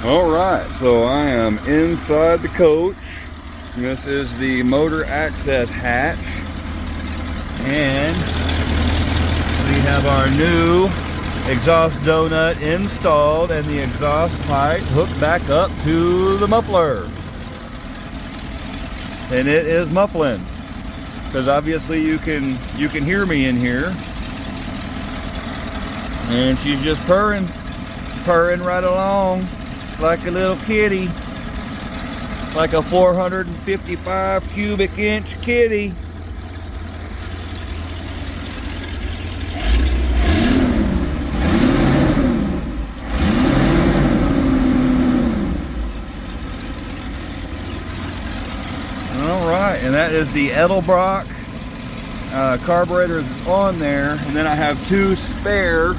All right, so I am inside the coach. This is the motor access hatch, and we have our new exhaust donut installed and the exhaust pipe hooked back up to the muffler. And it is muffling, because obviously you can hear me in here. And she's just purring right along like a little kitty, like a 455 cubic inch kitty. All right, and that is the Edelbrock carburetor on there, and then I have two spare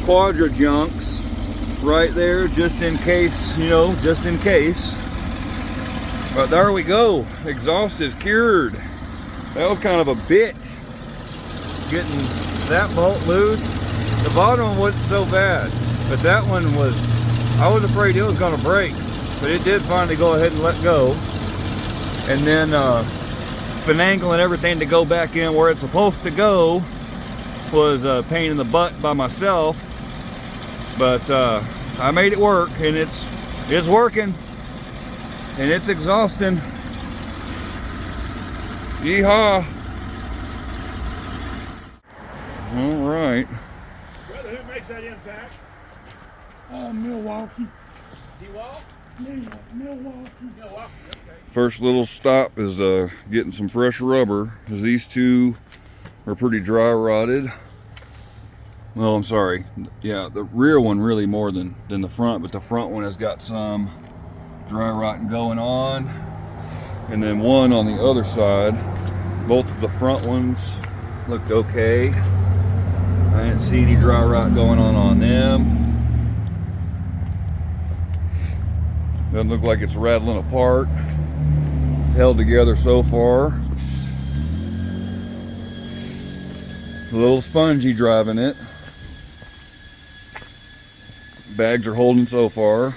Quadra junks right there, just in case, you know, just in case. But there we go, exhaust is cured. That was kind of a bitch, getting that bolt loose. The bottom one wasn't so bad, but that one was, I was afraid it was gonna break, but it did finally go ahead and let go. And then finagling everything to go back in where it's supposed to go was a pain in the butt by myself. But I made it work, and it's working, and it's exhausting. Yeehaw! All right. Brother, who makes that impact? Milwaukee. DeWalt? Milwaukee. Milwaukee, okay. First little stop is getting some fresh rubber, because these two are pretty dry rotted. Well, I'm sorry. Yeah, the rear one really more than the front, but the front one has got some dry rotting going on. And then one on the other side. Both of the front ones looked okay. I didn't see any dry rot going on them. Doesn't look like it's rattling apart. Held together so far. A little spongy driving it. Bags are holding so far.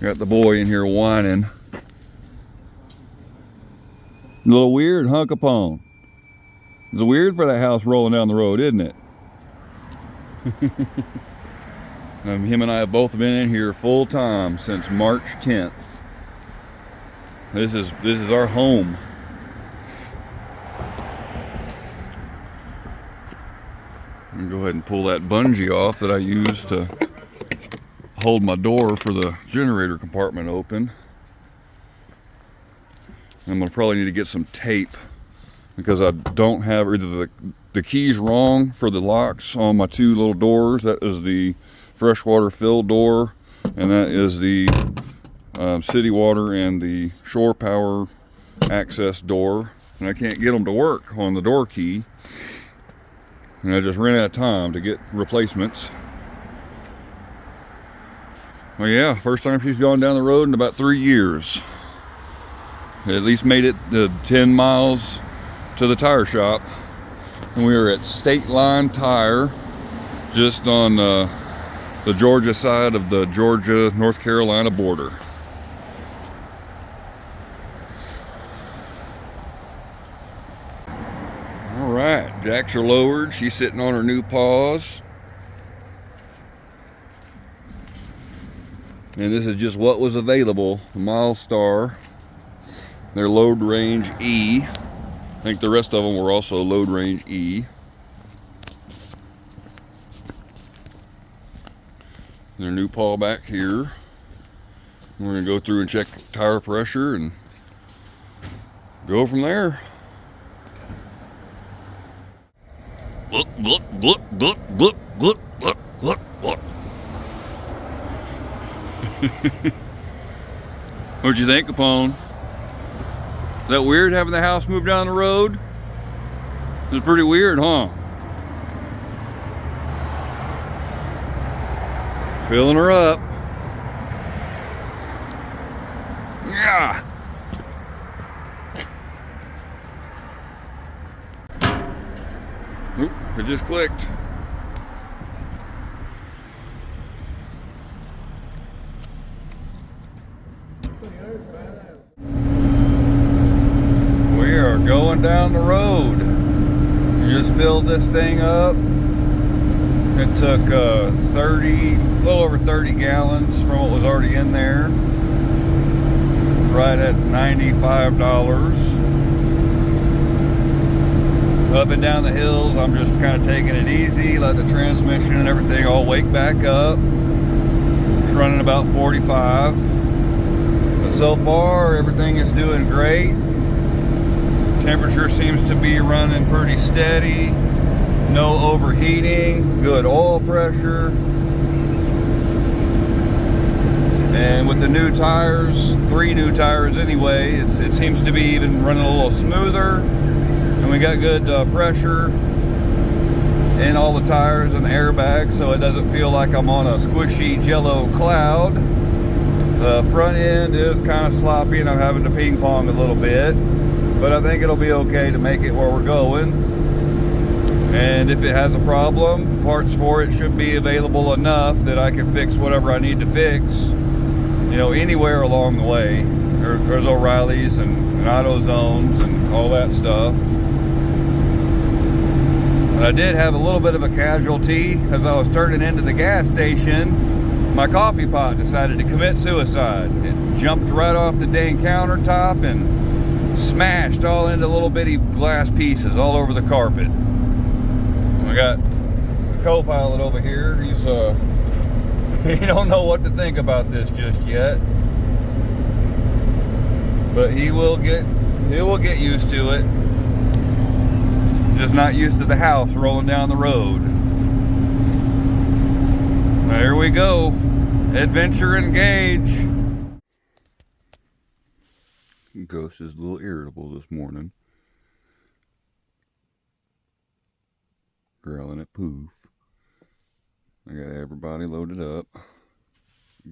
Got the boy in here whining. A little weird, huh, Capone? It's weird for that house rolling down the road, isn't it? Him and I have both been in here full time since March 10th. This is our home. I'm gonna go ahead and pull that bungee off that I used to hold my door for the generator compartment open. I'm gonna probably need to get some tape, because I don't have either the keys wrong for the locks on my two little doors. That is the freshwater fill door, and that is the city water and the shore power access door, and I can't get them to work on the door key, and I just ran out of time to get replacements. Well, yeah, first time she's gone down the road in about 3 years. At least made it 10 miles to the tire shop, and we are at State Line Tire, just on the Georgia side of the Georgia-North Carolina border. All right, jacks are lowered. She's sitting on her new paws. And this is just what was available. Milestar, their load range E. I think the rest of them were also load range E. Their new paw back here. We're gonna go through and check tire pressure and go from there. Look, look, look, look, look, look, look, look, look. What'd you think, Capone? Is that weird having the house move down the road? It's pretty weird, huh? Filling her up. Yeah. Oop, it just clicked. We are going down the road. Just filled this thing up. It took a little over 30 gallons from what was already in there. Right at $95. Up and down the hills, I'm just kind of taking it easy, let the transmission and everything all wake back up. It's running about 45. But so far, everything is doing great. Temperature seems to be running pretty steady. No overheating, good oil pressure. And with the new tires, 3 new tires anyway, it seems to be even running a little smoother. And we got good pressure in all the tires and the airbag, so it doesn't feel like I'm on a squishy jello cloud. The front end is kind of sloppy and I'm having to ping pong a little bit, but I think it'll be okay to make it where we're going. And if it has a problem, parts for it should be available enough that I can fix whatever I need to fix, you know, anywhere along the way. There's O'Reilly's and AutoZones and all that stuff. But I did have a little bit of a casualty. As I was turning into the gas station, my coffee pot decided to commit suicide. It jumped right off the dang countertop and smashed all into little bitty glass pieces all over the carpet. I got the co-pilot over here. He don't know what to think about this just yet, but he will get used to it. Just not used to the house rolling down the road. There we go. Adventure engage. Ghost is a little irritable this morning. Growling at Poof. I got everybody loaded up.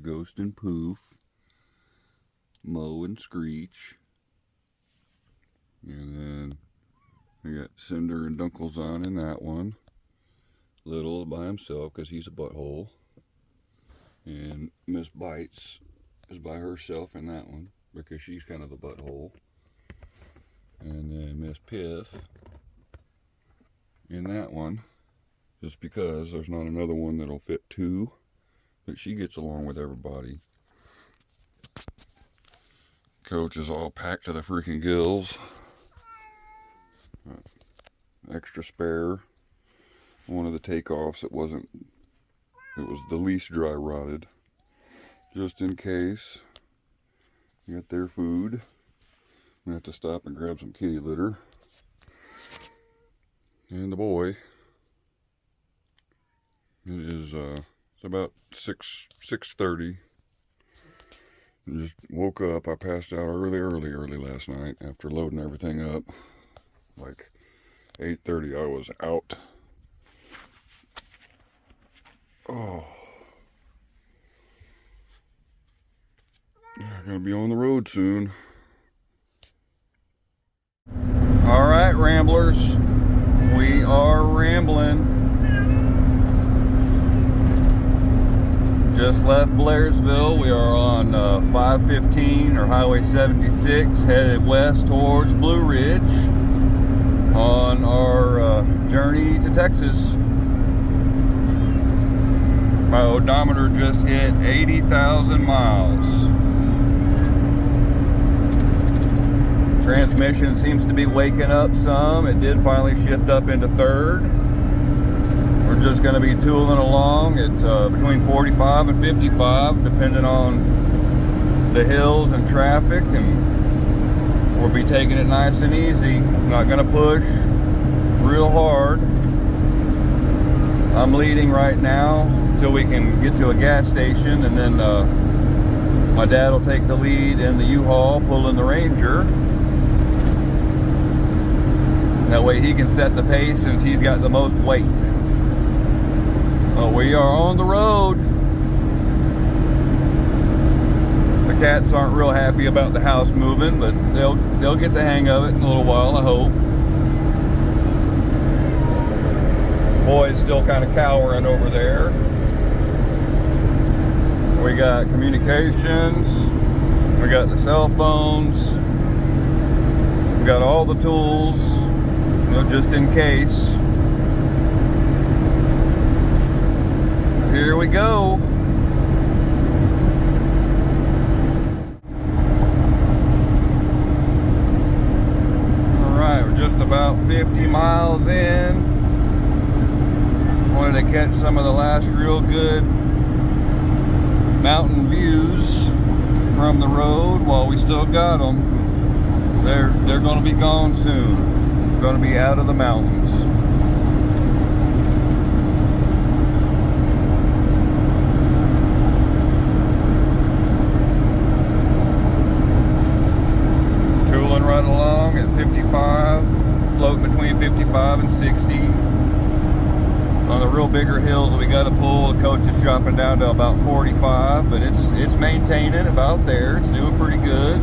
Ghost and Poof. Mo and Screech. And then I got Cinder and Dunkles on in that one. Little by himself because he's a butthole. And Miss Bites is by herself in that one because she's kind of a butthole. And then Miss Piff in that one, just because there's not another one that'll fit 2, but she gets along with everybody. Coach is all packed to the freaking gills. Extra spare. One of the takeoffs, it was the least dry rotted, just in case. Got their food. I have to stop and grab some kitty litter. And the boy, it is it's about 6:30. Just woke up. I passed out early last night after loading everything up. Like 8:30 I was out. Oh, I'm gonna be on the road soon. All right, ramblers, we are rambling. Just left Blairsville. We are on 515 or Highway 76, headed west towards Blue Ridge on our journey to Texas. My odometer just hit 80,000 miles. Transmission seems to be waking up some. It did finally shift up into third. We're just going to be tooling along at between 45 and 55, depending on the hills and traffic, and we'll be taking it nice and easy. Not going to push real hard. I'm leading right now until we can get to a gas station, and then my dad will take the lead in the U-Haul, pulling the Ranger. That way he can set the pace since he's got the most weight. We are on the road. The cats aren't real happy about the house moving, but they'll get the hang of it in a little while, I hope. Boy's still kind of cowering over there. We got communications. We got the cell phones. We got all the tools, you know, just in case. Here we go. Alright, we're just about 50 miles in. Wanted to catch some of the last real good mountain views from the road while we still got them. They're going to be gone soon. Going to be out of the mountains. It's tooling right along at 55, floating between 55 and 60. On the real bigger hills that we got to pull, the coach is dropping down to about 45, but it's maintaining about there. It's doing pretty good.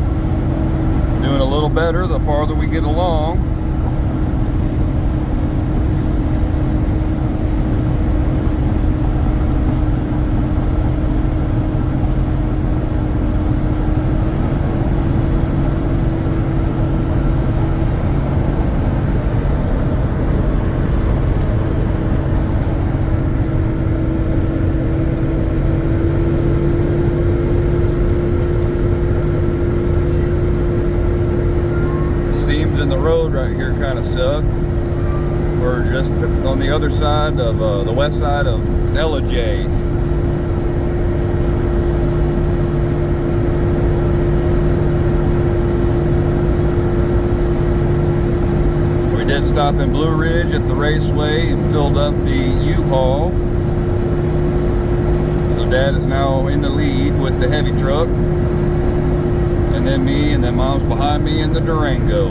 Doing a little better the farther we get along. Kind of suck. We're just on the other side of the west side of LJ. We did stop in Blue Ridge at the raceway and filled up the U-Haul. So Dad is now in the lead with the heavy truck, and then me, and then Mom's behind me in the Durango.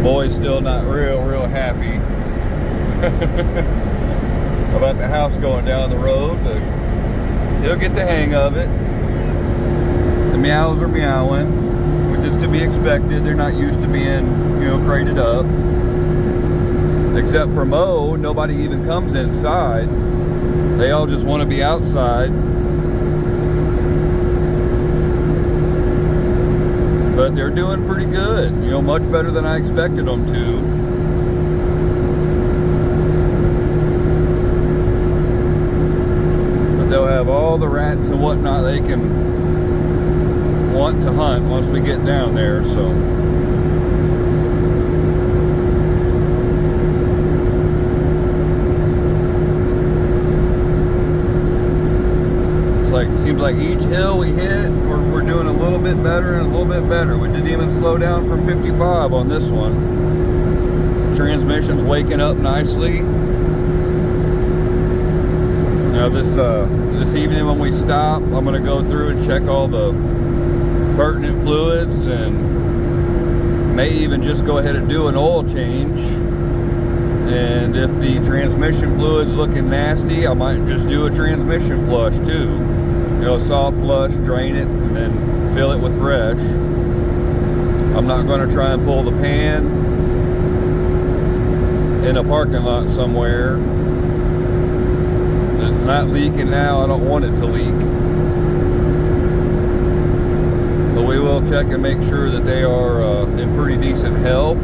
Boy's still not real happy about the house going down the road, but he'll get the hang of it. The meows are meowing, which is to be expected. They're not used to being, you know, crated up. Except for Mo, nobody even comes inside. They all just want to be outside. But they're doing pretty good, you know, much better than I expected them to. But they'll have all the rats and whatnot they can want to hunt once we get down there, so. Seems like each hill we hit, we're doing a little bit better and a little bit better. We didn't even slow down from 55 on this one. Transmission's waking up nicely. Now this evening when we stop, I'm going to go through and check all the pertinent fluids, and may even just go ahead and do an oil change. And if the transmission fluid's looking nasty, I might just do a transmission flush too. You know, soft flush, drain it, and then fill it with fresh. I'm not going to try and pull the pan in a parking lot somewhere. It's not leaking now. I don't want it to leak. But we will check and make sure that they are in pretty decent health.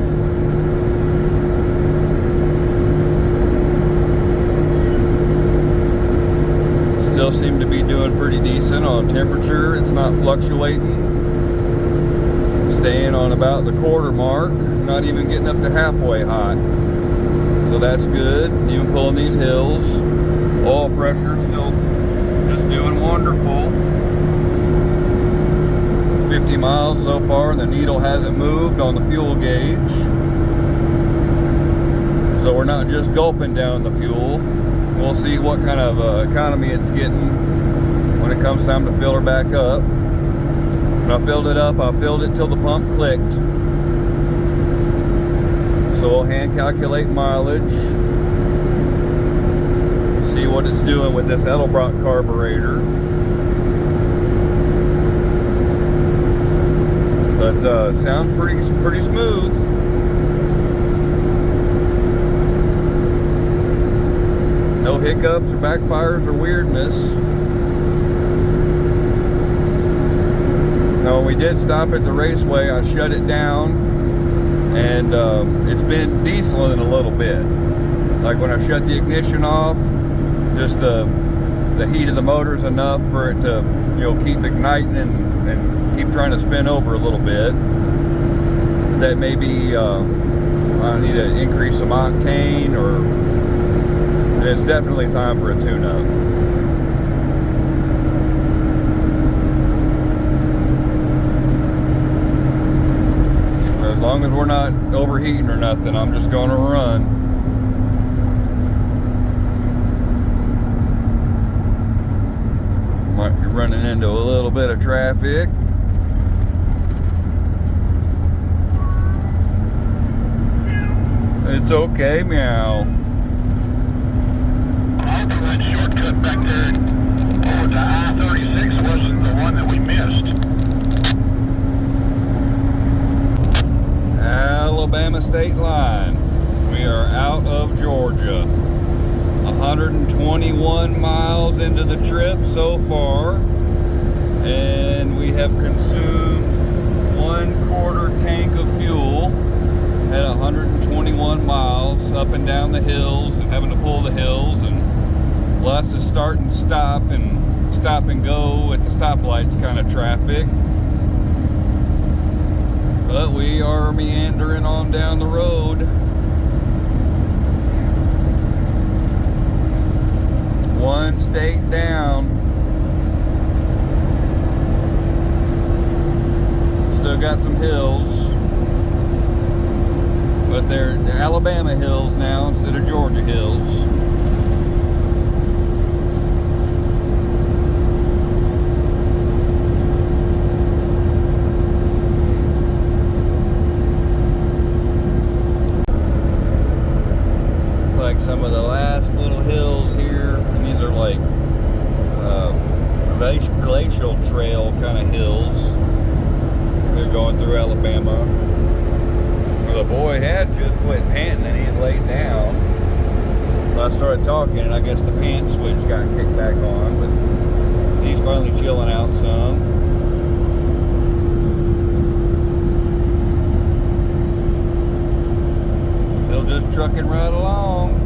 Still seem to be doing pretty decent on temperature. It's not fluctuating. Staying on about the quarter mark, not even getting up to halfway hot. So that's good. Even pulling these hills. Oil pressure still just doing wonderful. 50 miles so far, and the needle hasn't moved on the fuel gauge. So we're not just gulping down the fuel. We'll see what kind of economy it's getting when it comes time to fill her back up. When I filled it up, I filled it till the pump clicked. So we'll hand calculate mileage, see what it's doing with this Edelbrock carburetor. But sounds pretty smooth. No hiccups or backfires or weirdness. Now, when we did stop at the raceway, I shut it down, and it's been dieseling a little bit. Like when I shut the ignition off, just the heat of the motor is enough for it to, keep igniting and keep trying to spin over a little bit. That maybe I need to increase some octane, or it's definitely time for a tune-up. As long as we're not overheating or nothing, I'm just going to run. Might be running into a little bit of traffic. It's okay, meow. That shortcut back there over to I-36 wasn't the one that we missed. Alabama state line. We are out of Georgia. 121 miles into the trip so far, and we have consumed 1/4 tank of fuel at 121 miles up and down the hills, and having to pull the hills, and lots of start and stop and go at the stoplights kind of traffic. But we are meandering on down the road. One state down. Still got some hills, but they're Alabama hills now instead of Georgia hills. Like some of the last little hills here, and these are like glacial trail kind of hills. They're going through Alabama. Well, the boy had just quit panting and he had laid down. Well, I started talking, and I guess the pant switch got kicked back on, but he's finally chilling out some. Still just trucking right along.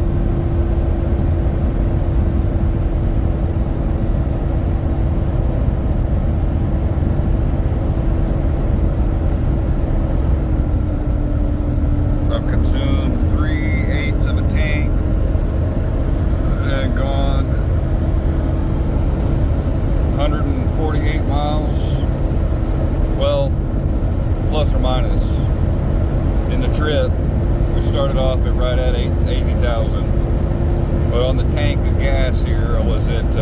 I've consumed 3/8 of a tank and gone 148 miles. Well, plus or minus. In the trip, we started off at right at 80,000. But on the tank of gas here, I was at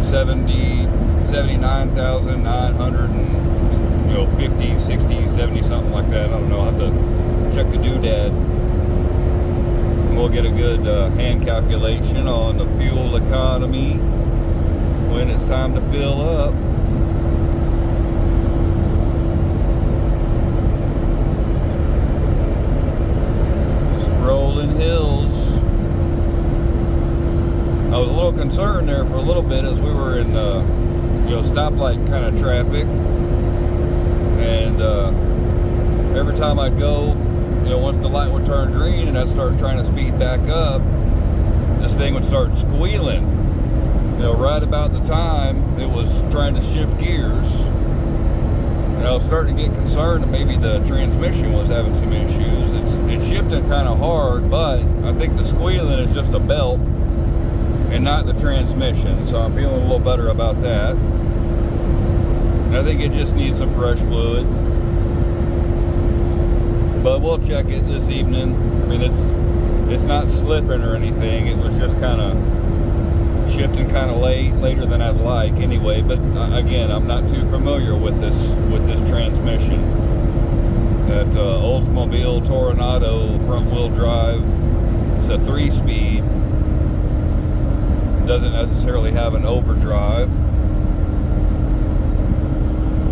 79,950, 60, 70, something like that. I don't know. I'll have to check the doodad. And we'll get a good hand calculation on the fuel economy when it's time to fill up. Rolling hills. I was a little concerned there for a little bit as we were in stoplight kind of traffic, and every time I'd go, once the light would turn green and I'd start trying to speed back up, this thing would start squealing. Right about the time it was trying to shift gears, and I was starting to get concerned that maybe the transmission was having some issues. It's shifting kind of hard, but I think the squealing is just a belt and not the transmission, so I'm feeling a little better about that. And I think it just needs some fresh fluid, but we'll check it this evening. I mean, it's not slipping or anything. It was just kind of shifting kind of later than I'd like anyway, but again, I'm not too familiar with this transmission. That Oldsmobile Toronado front wheel drive. It's a 3-speed. Doesn't necessarily have an overdrive.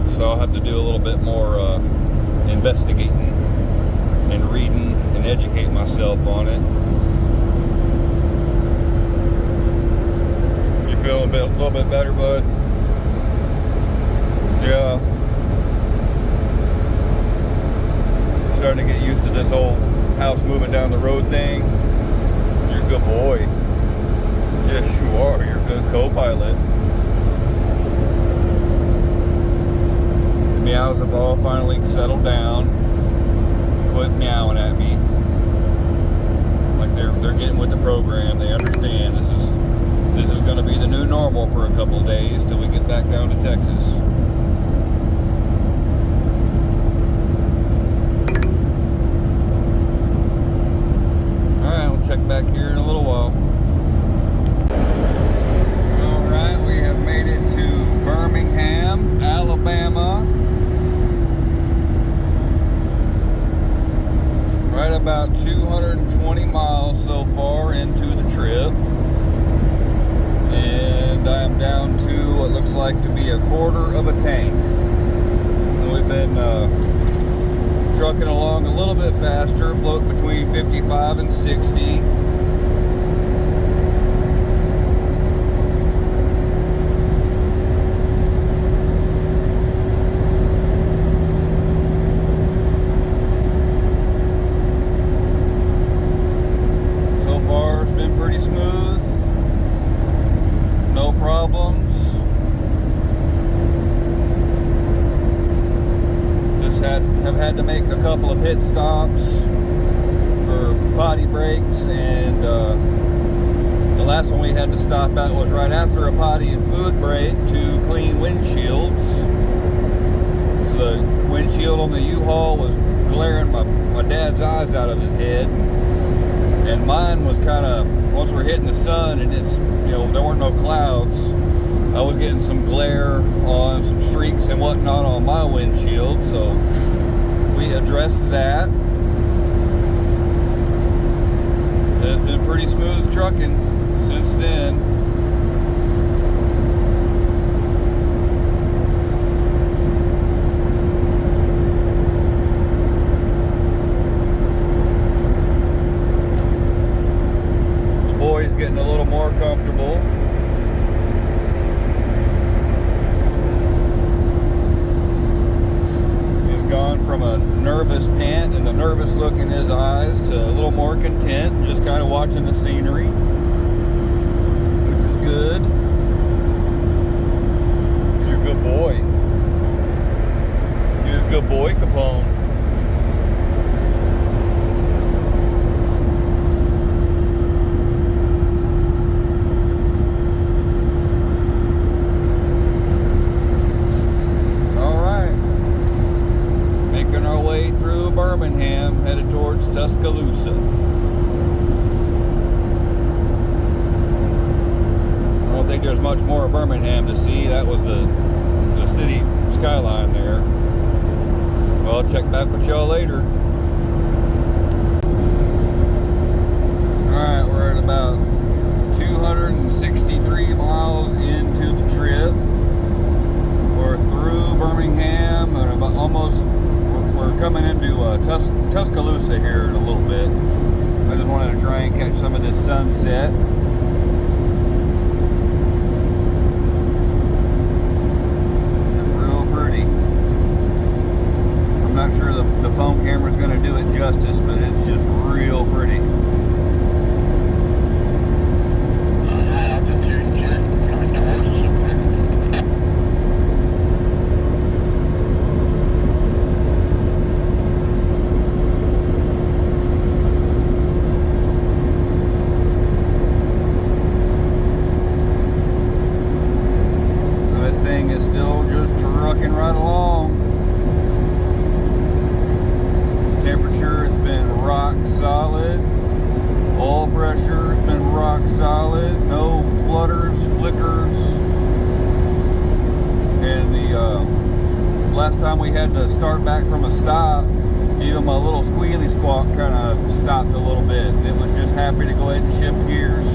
So I'll have to do a little bit more investigating and reading and educate myself on it. You feeling a little bit better, bud? Yeah. Starting to get used to this whole house moving down the road thing. You're a good boy. Yes, you are. You're a good co-pilot. The meows have all finally settled down. Quit meowing at me. Like they're getting with the program. They understand this is going to be the new normal for a couple of days till we get back down to Texas. Check back here in a little while. Alright, we have made it to Birmingham, Alabama. Right about 220 miles so far into the trip. And I am down to what looks like to be a quarter of a tank. And we've been trucking along a little bit faster, float between 55 and 60. So far it's been pretty smooth, no problems. Have had to make a couple of pit stops for potty breaks, and the last one we had to stop at was right after a potty and food break to clean windshields. So the windshield on the U-Haul was glaring my dad's eyes out of his head, and mine was kind of, once we're hitting the sun and it's, you know, there weren't no clouds, I was getting some glare on some streaks and whatnot on my windshield, so we addressed that. It's been pretty smooth trucking since then. The boy's getting a little more comfortable. Gone from a nervous pant and the nervous look in his eyes to a little more content, just kind of watching the scenery, which is good. You're a good boy. You're a good boy, Capone. Through Birmingham, headed towards Tuscaloosa. I don't think there's much more of Birmingham to see. That was the city skyline there. Well, I'll check back with y'all later. Alright, we're at about 263 miles into the trip. We're through Birmingham and about almost, we're coming into Tuscaloosa here in a little bit. I just wanted to try and catch some of this sunset. It's real pretty. I'm not sure the phone camera's going to do it justice, but it's just real pretty. Solid. Oil pressure has been rock solid. No flutters. flickers, and the last time we had to start back from a stop, even my little squealy squawk kind of stopped a little bit. It was just happy to go ahead and shift gears.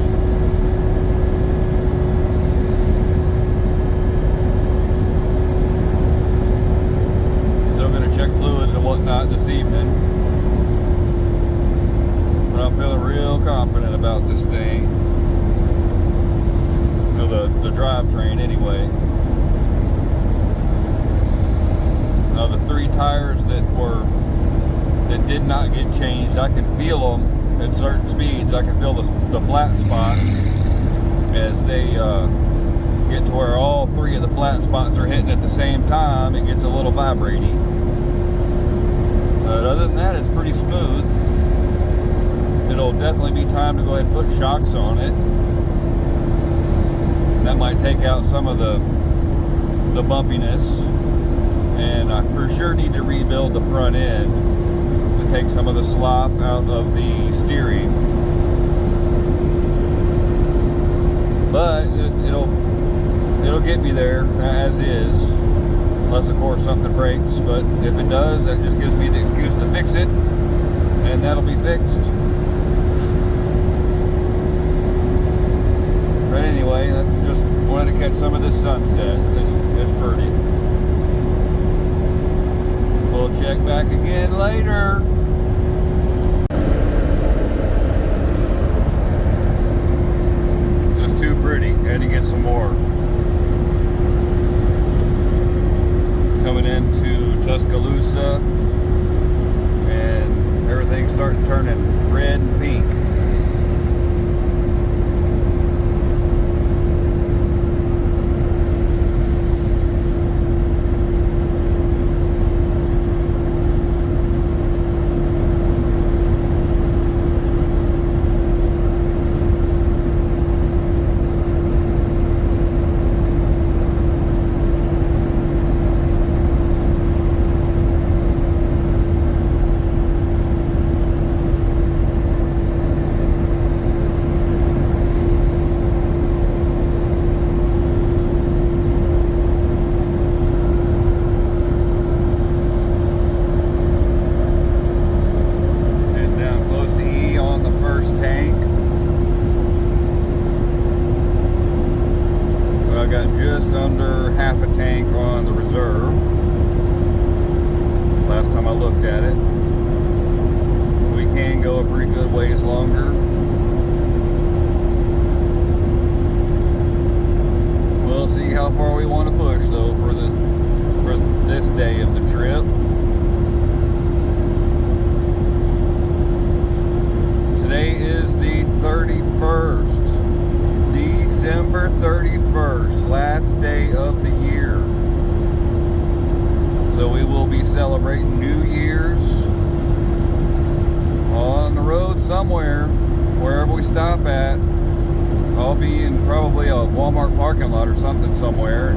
Still going to check fluids and whatnot this evening, but I'm feeling real confident about this thing. You know, the drivetrain anyway. Now the 3 tires that did not get changed, I can feel them at certain speeds. I can feel the flat spots as they get to where all 3 of the flat spots are hitting at the same time. It gets a little vibrating. But other than that, it's pretty smooth. It'll definitely be time to go ahead and put shocks on it. That might take out some of the bumpiness. And I for sure need to rebuild the front end to take some of the slop out of the steering. But it'll get me there as is, unless of course something breaks. But if it does, that just gives me the excuse to fix it, and that'll be fixed. But anyway, I just wanted to catch some of this sunset. It's pretty. We'll check back again later. Just too pretty. Had to get some more. Coming into Tuscaloosa, and everything's starting turning red and pink. Just under half a tank on the reserve. Last time I looked at it. We can go a pretty good ways longer. We'll see how far we want to push though for this day of the trip. Today is the 31st. December 31st, last day of the year. So we will be celebrating New Year's on the road somewhere, wherever we stop at. I'll be in probably a Walmart parking lot or something somewhere.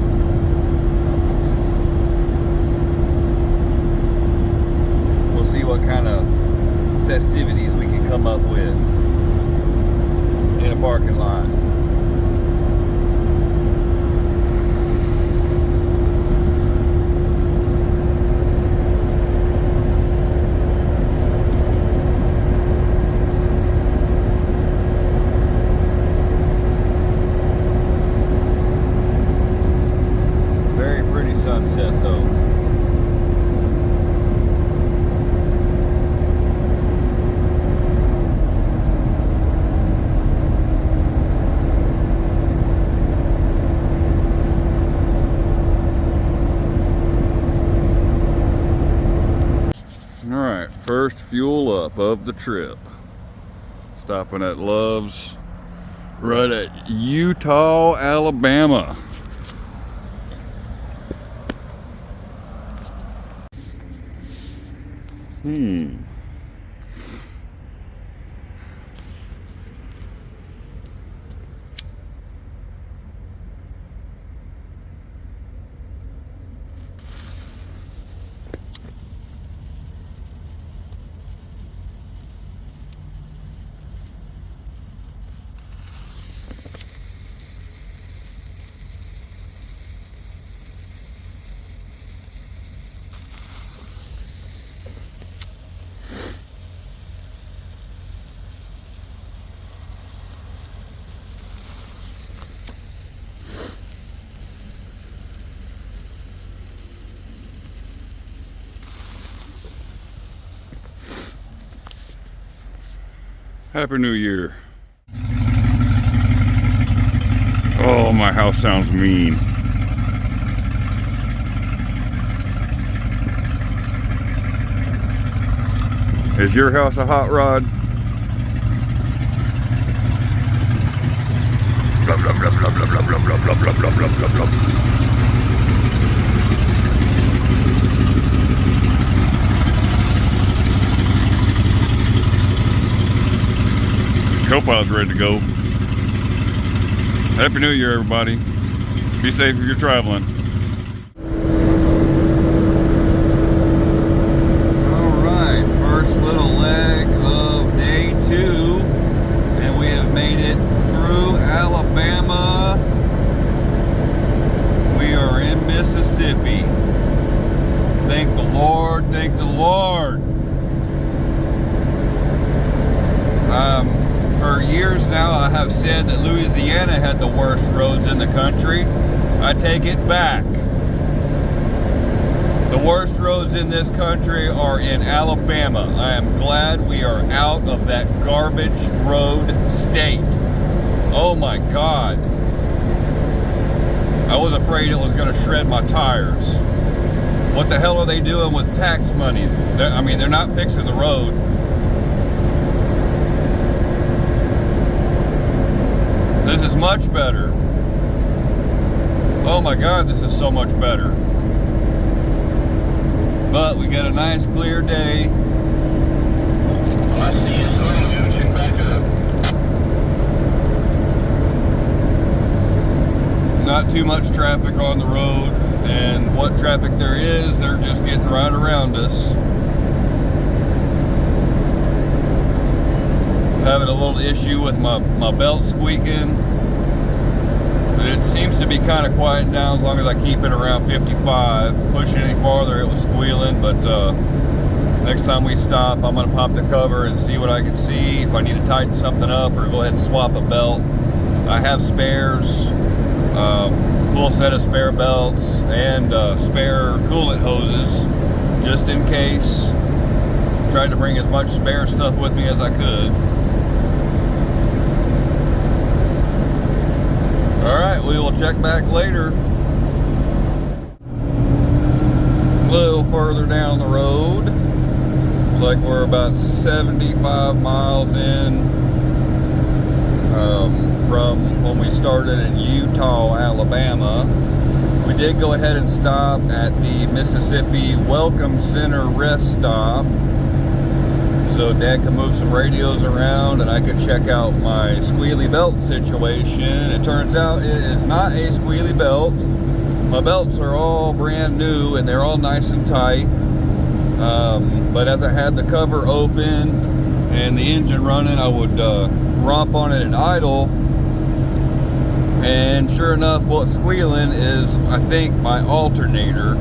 We'll see what kind of festivities we can come up with in a parking lot. Sunset though. All right, first fuel up of the trip. Stopping at Love's right at Utah, Alabama. Happy New Year. Oh, my house sounds mean. Is your house a hot rod? Blub, blub, blub, blub, blub, blub, blub, blub, blub, blub, blub, blub, blub. Co-pilot's ready to go. Happy New Year, everybody. Be safe if you're traveling. All right, first little leg of day 2, and we have made it through Alabama. We are in Mississippi. Thank the Lord, thank the Lord. For years now, I have said that Louisiana had the worst roads in the country. I take it back. The worst roads in this country are in Alabama. I am glad we are out of that garbage road state. Oh my God. I was afraid it was going to shred my tires. What the hell are they doing with tax money? They're not fixing the road. This is much better. Oh my God, this is so much better. But we got a nice clear day. I see it slowly ocean back up. Not too much traffic on the road, and what traffic there is, they're just getting right around us. Having a little issue with my belt squeaking. It seems to be kind of quieting down as long as I keep it around 55. Push it any farther, it was squealing, but next time we stop, I'm gonna pop the cover and see what I can see, if I need to tighten something up or go ahead and swap a belt. I have spares, full set of spare belts and spare coolant hoses, just in case. Tried to bring as much spare stuff with me as I could. Alright, we will check back later. A little further down the road. Looks like we're about 75 miles in from when we started in Utah, Alabama. We did go ahead and stop at the Mississippi Welcome Center rest stop, so Dad could move some radios around and I could check out my squealy belt situation. It turns out it is not a squealy belt. My belts are all brand new and they're all nice and tight. But as I had the cover open and the engine running, I would romp on it at idle. And sure enough, what's squealing is, I think, my alternator.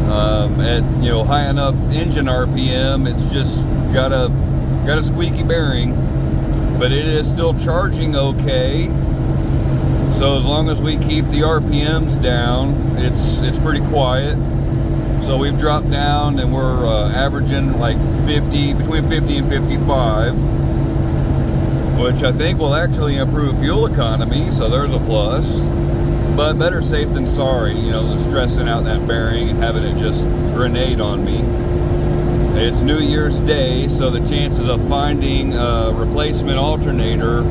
At high enough engine RPM, it's just got a squeaky bearing, but it is still charging okay. So as long as we keep the RPMs down, it's pretty quiet. So we've dropped down and we're averaging like between 50 and 55, which I think will actually improve fuel economy, so there's a plus. But better safe than sorry, than stressing out that bearing and having it just grenade on me. It's New Year's Day, so the chances of finding a replacement alternator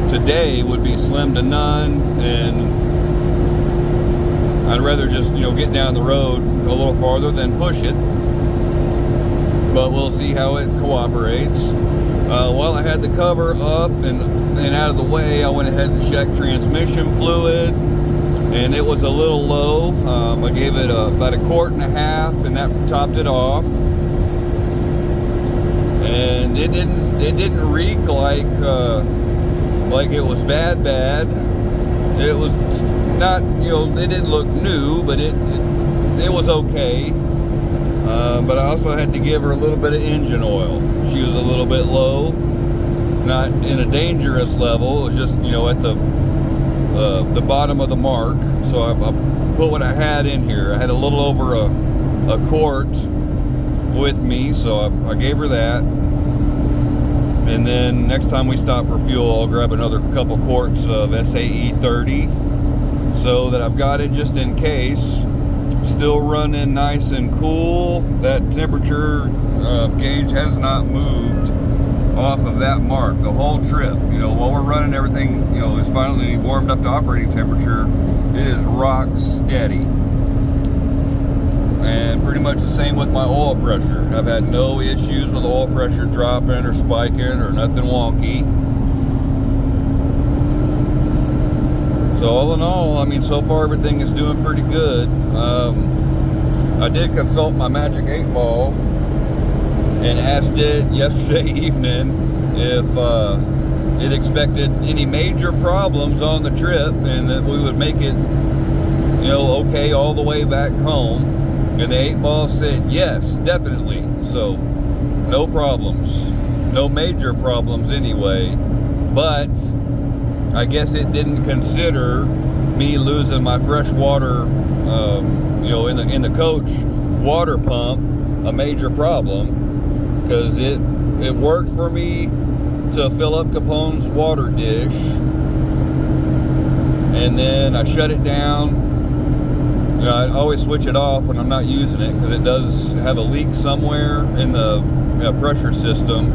today would be slim to none, and I'd rather just, get down the road a little farther than push it. But we'll see how it cooperates. While I had the cover up and out of the way, I went ahead and checked transmission fluid, and it was a little low. I gave it about 1.5 quarts, and that topped it off. And it didn't reek like it was bad. It was not, it didn't look new, but it was okay. But I also had to give her a little bit of engine oil. She was a little bit low, not in a dangerous level. It was just, at the bottom of the mark. So I put what I had in here. I had a little over a quart with me, so I gave her that. And then next time we stop for fuel, I'll grab another couple quarts of SAE 30 so that I've got it just in case. Still running nice and cool. That temperature gauge has not moved off of that mark the whole trip. You know, while we're running, everything, you know, is finally warmed up to operating temperature. It is rock steady. And pretty much the same with my oil pressure. I've had no issues with oil pressure dropping or spiking or nothing wonky. So all in all, I mean, so far everything is doing pretty good. I did consult my Magic 8 Ball and asked it yesterday evening if it expected any major problems on the trip and that we would make it, you know, okay all the way back home. And the 8 Ball said yes, definitely. So no problems, no major problems anyway. But I guess it didn't consider me losing my fresh water, you know, in the coach water pump a major problem, because it worked for me to fill up Capone's water dish, and then I shut it down. You know, I always switch it off when I'm not using it because it does have a leak somewhere in the pressure system.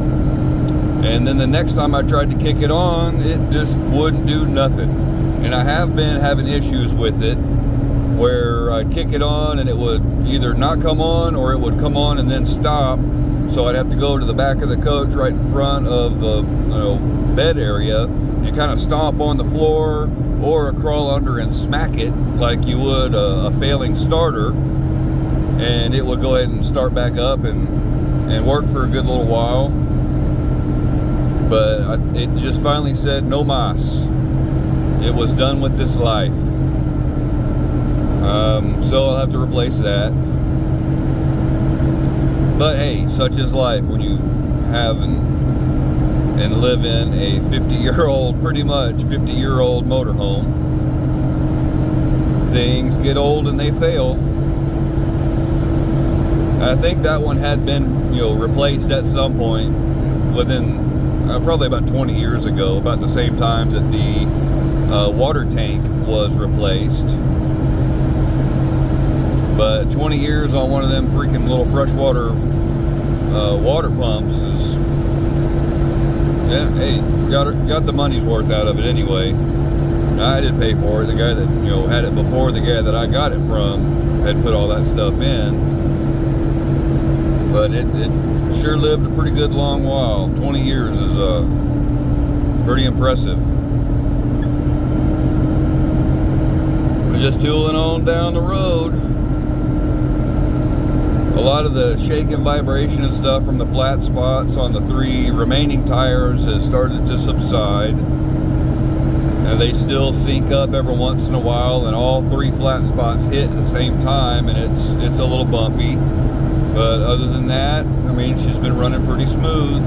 And then the next time I tried to kick it on, it just wouldn't do nothing. And I have been having issues with it where I'd kick it on and it would either not come on or it would come on and then stop. So I'd have to go to the back of the coach right in front of the, you know, bed area and kind of stomp on the floor or crawl under and smack it like you would a failing starter. And it would go ahead and start back up and work for a good little while. But it just finally said no mas. It was done with this life. So I'll have to replace that. But hey, such is life when you have and live in a 50-year-old, pretty much 50-year-old motorhome. Things get old and they fail. I think that one had been, you know, replaced at some point within probably about 20 years ago, about the same time that the water tank was replaced. But 20 years on one of them freaking little freshwater water pumps is, yeah, hey, got the money's worth out of it anyway. I did pay for it. The guy that, you know, had it before the guy that I got it from had put all that stuff in. But it sure lived a pretty good long while. 20 years is pretty impressive. We're just tooling on down the road. A lot of the shake and vibration and stuff from the flat spots on the 3 remaining tires has started to subside. And they still sync up every once in a while, and all 3 flat spots hit at the same time, and it's a little bumpy. But other than that, I mean, she's been running pretty smooth.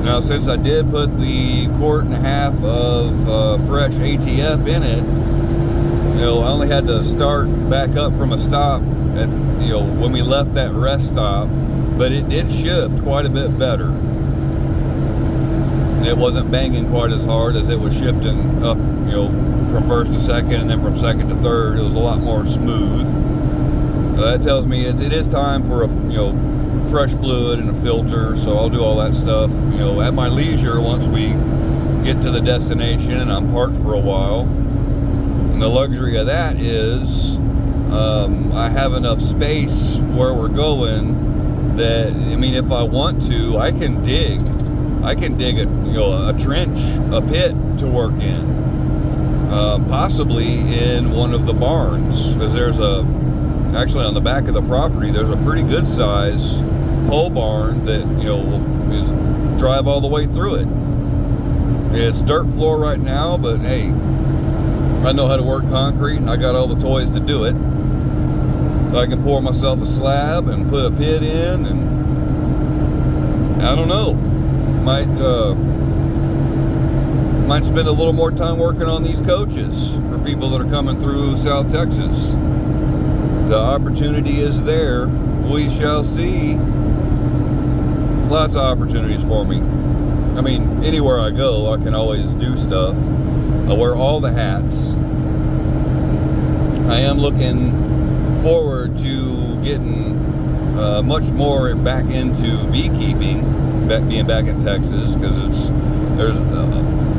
Now, since I did put the 1.5 quart of fresh ATF in it, you know, I only had to start back up from a stop at, you know, when we left that rest stop, but it did shift quite a bit better. It wasn't banging quite as hard as it was shifting up, you know, from first to second and then from second to third. It was a lot more smooth. That tells me it is time for a, you know, fresh fluid and a filter. So I'll do all that stuff, you know, at my leisure once we get to the destination and I'm parked for a while. And the luxury of that is I have enough space where we're going that, I mean, if I want to, I can dig a, you know, a trench, a pit to work in, possibly in one of the barns, because there's actually on the back of the property, there's a pretty good size pole barn that, you know, is drive all the way through it. It's dirt floor right now, but hey, I know how to work concrete and I got all the toys to do it. I can pour myself a slab and put a pit in, and I don't know, might spend a little more time working on these coaches for people that are coming through South Texas. The opportunity is there. We shall see. Lots of opportunities for me. I mean, anywhere I go, I can always do stuff. I wear all the hats. I am looking forward to getting much more back into beekeeping, being back in Texas, because there's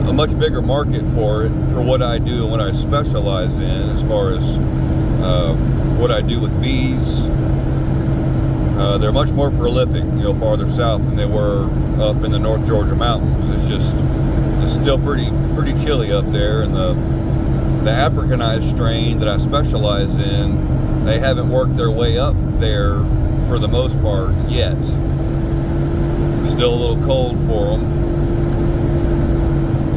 a much bigger market for it, for what I do and what I specialize in, as far as what I do with bees. They're much more prolific, farther south than they were up in the North Georgia mountains. It's still pretty chilly up there, and the Africanized strain that I specialize in, they haven't worked their way up there for the most part yet. Still a little cold for them.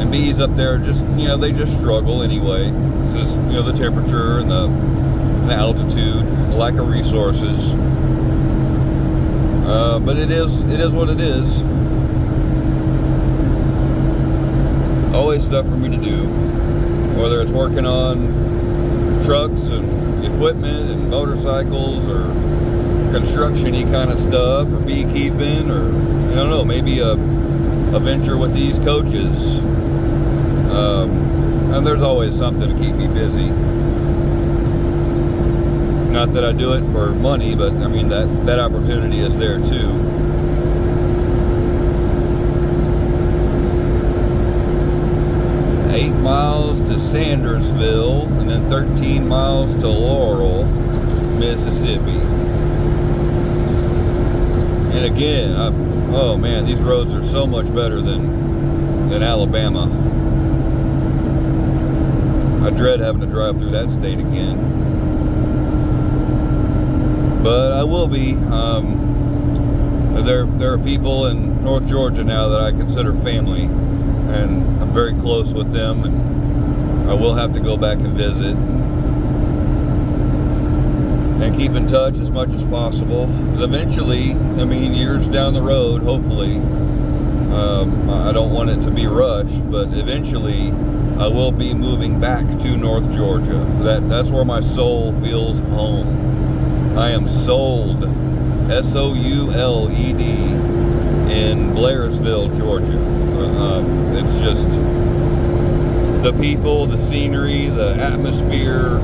And bees up there they just struggle anyway. Just, the temperature and the altitude, the lack of resources. But it is what it is. Always stuff for me to do, whether it's working on trucks and equipment and motorcycles, or construction-y kind of stuff, or beekeeping, or I don't know, maybe a venture with these coaches. And there's always something to keep me busy. Not that I do it for money, but I mean that opportunity is there too. Eight miles to Sandersville, and then 13 miles to Laurel, Mississippi. And again, oh man, these roads are so much better than Alabama. I dread having to drive through that state again. But I will be. There are people in North Georgia now that I consider family, and I'm very close with them, and I will have to go back and visit and keep in touch as much as possible. Because eventually, I mean, years down the road, hopefully, I don't want it to be rushed, but eventually I will be moving back to North Georgia. That's where my soul feels home. I am sold, S-O-U-L-E-D, in Blairsville, Georgia. It's just the people, the scenery, the atmosphere,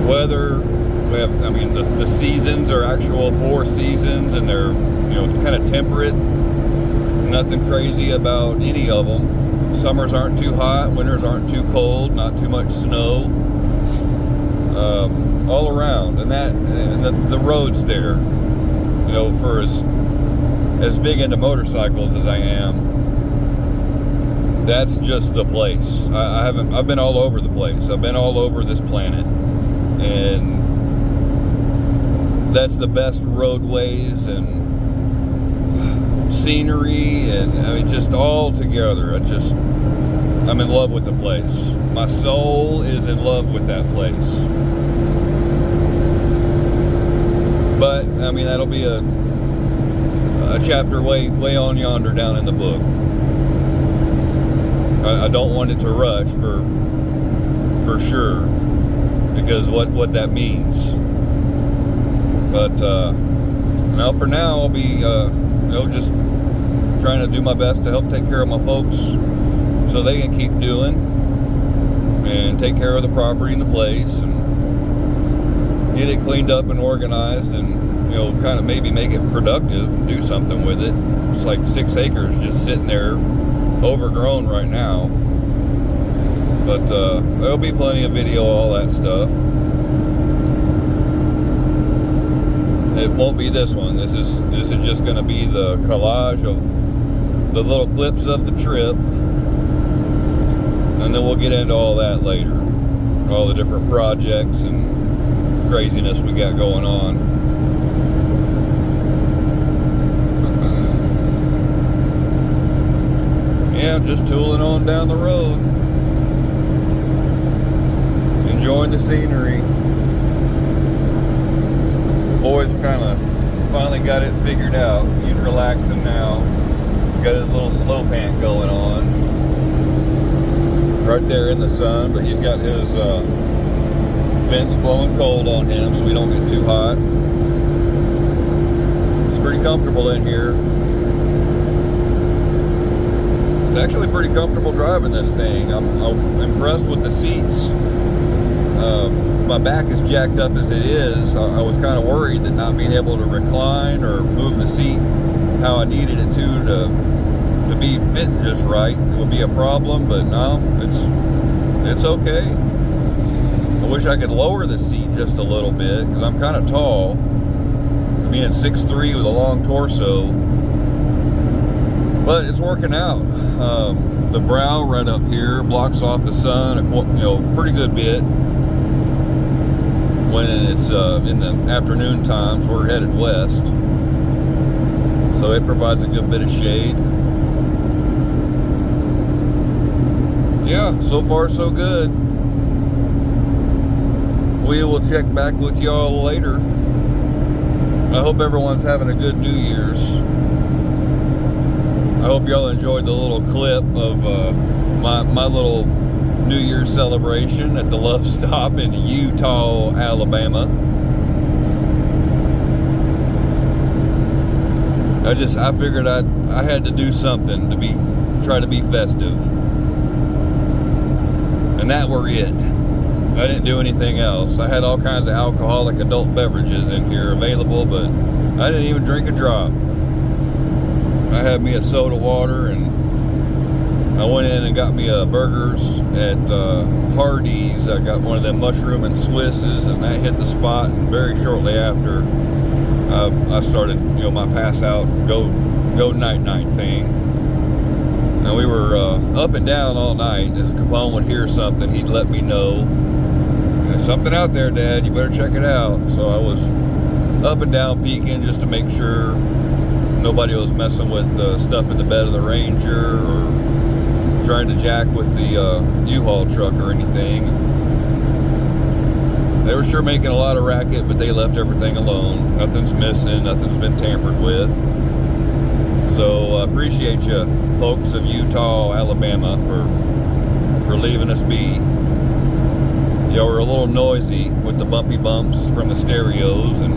weather. We have, I mean, the seasons are actual 4 seasons, and they're, kind of temperate. Nothing crazy about any of them. Summers aren't too hot, winters aren't too cold, not too much snow. All around, and the roads there, for as big into motorcycles as I am, that's just the place. I've been all over the place. I've been all over this planet, and that's the best roadways and scenery, and I mean, just all together. I'm in love with the place. My soul is in love with that place. But I mean, that'll be a chapter way on yonder down in the book. I don't want it to rush for sure, because what that means. But for now, I'll be just trying to do my best to help take care of my folks, so they can keep doing and take care of the property and the place, and get it cleaned up and organized, and kind of maybe make it productive and do something with it. It's like 6 acres just sitting there overgrown right now, but there'll be plenty of video, all that stuff. It won't be this one. This is just going to be the collage of the little clips of the trip, and then we'll get into all that later, all the different projects and craziness we got going on. Yeah, just tooling on down the road, enjoying the scenery. The boy's kind of finally got it figured out. He's relaxing now. Got his little slow pant going on right there in the sun, but he's got his vents blowing cold on him so we don't get too hot. It's pretty comfortable in here. It's actually pretty comfortable driving this thing. I'm impressed with the seats. My back is jacked up as it is. I was kind of worried that not being able to recline or move the seat how I needed it to be fit just right, it would be a problem, but no, it's okay. I wish I could lower the seat just a little bit because I'm kind of tall. Being 6'3" with a long torso, but it's working out. The brow right up here blocks off the sun, pretty good bit. When it's in the afternoon times, we're headed west, so it provides a good bit of shade. Yeah, so far so good. We will check back with y'all later. I hope everyone's having a good New Year's. I hope y'all enjoyed the little clip of my little New Year's celebration at the Love Stop in Utah, Alabama. I figured I had to do something to try to be festive. And that were it. I didn't do anything else. I had all kinds of alcoholic adult beverages in here available, but I didn't even drink a drop. I had me a soda water, and I went in and got me burgers at Hardee's. I got one of them mushroom and Swisses, and that hit the spot. And very shortly after, I started, my pass out, go night thing. And we were up and down all night. As Capone would hear something, he'd let me know. There's something out there, Dad. You better check it out. So I was up and down peeking just to make sure nobody was messing with stuff in the bed of the Ranger or trying to jack with the U-Haul truck or anything. They were sure making a lot of racket, but they left everything alone. Nothing's missing. Nothing's been tampered with. So I appreciate you, folks of Utah, Alabama, for leaving us be. Y'all were a little noisy with the bumpy bumps from the stereos and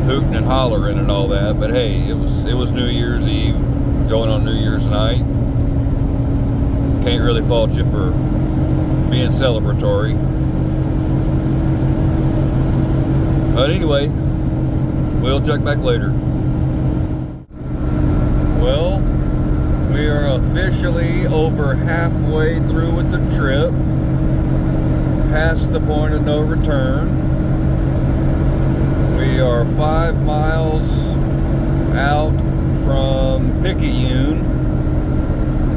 hooting and hollering and all that, but hey, it was New Year's Eve, going on New Year's night. Can't really fault you for being celebratory. But anyway, we'll check back later. Well, we are officially over halfway through with the trip, past the point of no return. We are 5 miles out from Picayune,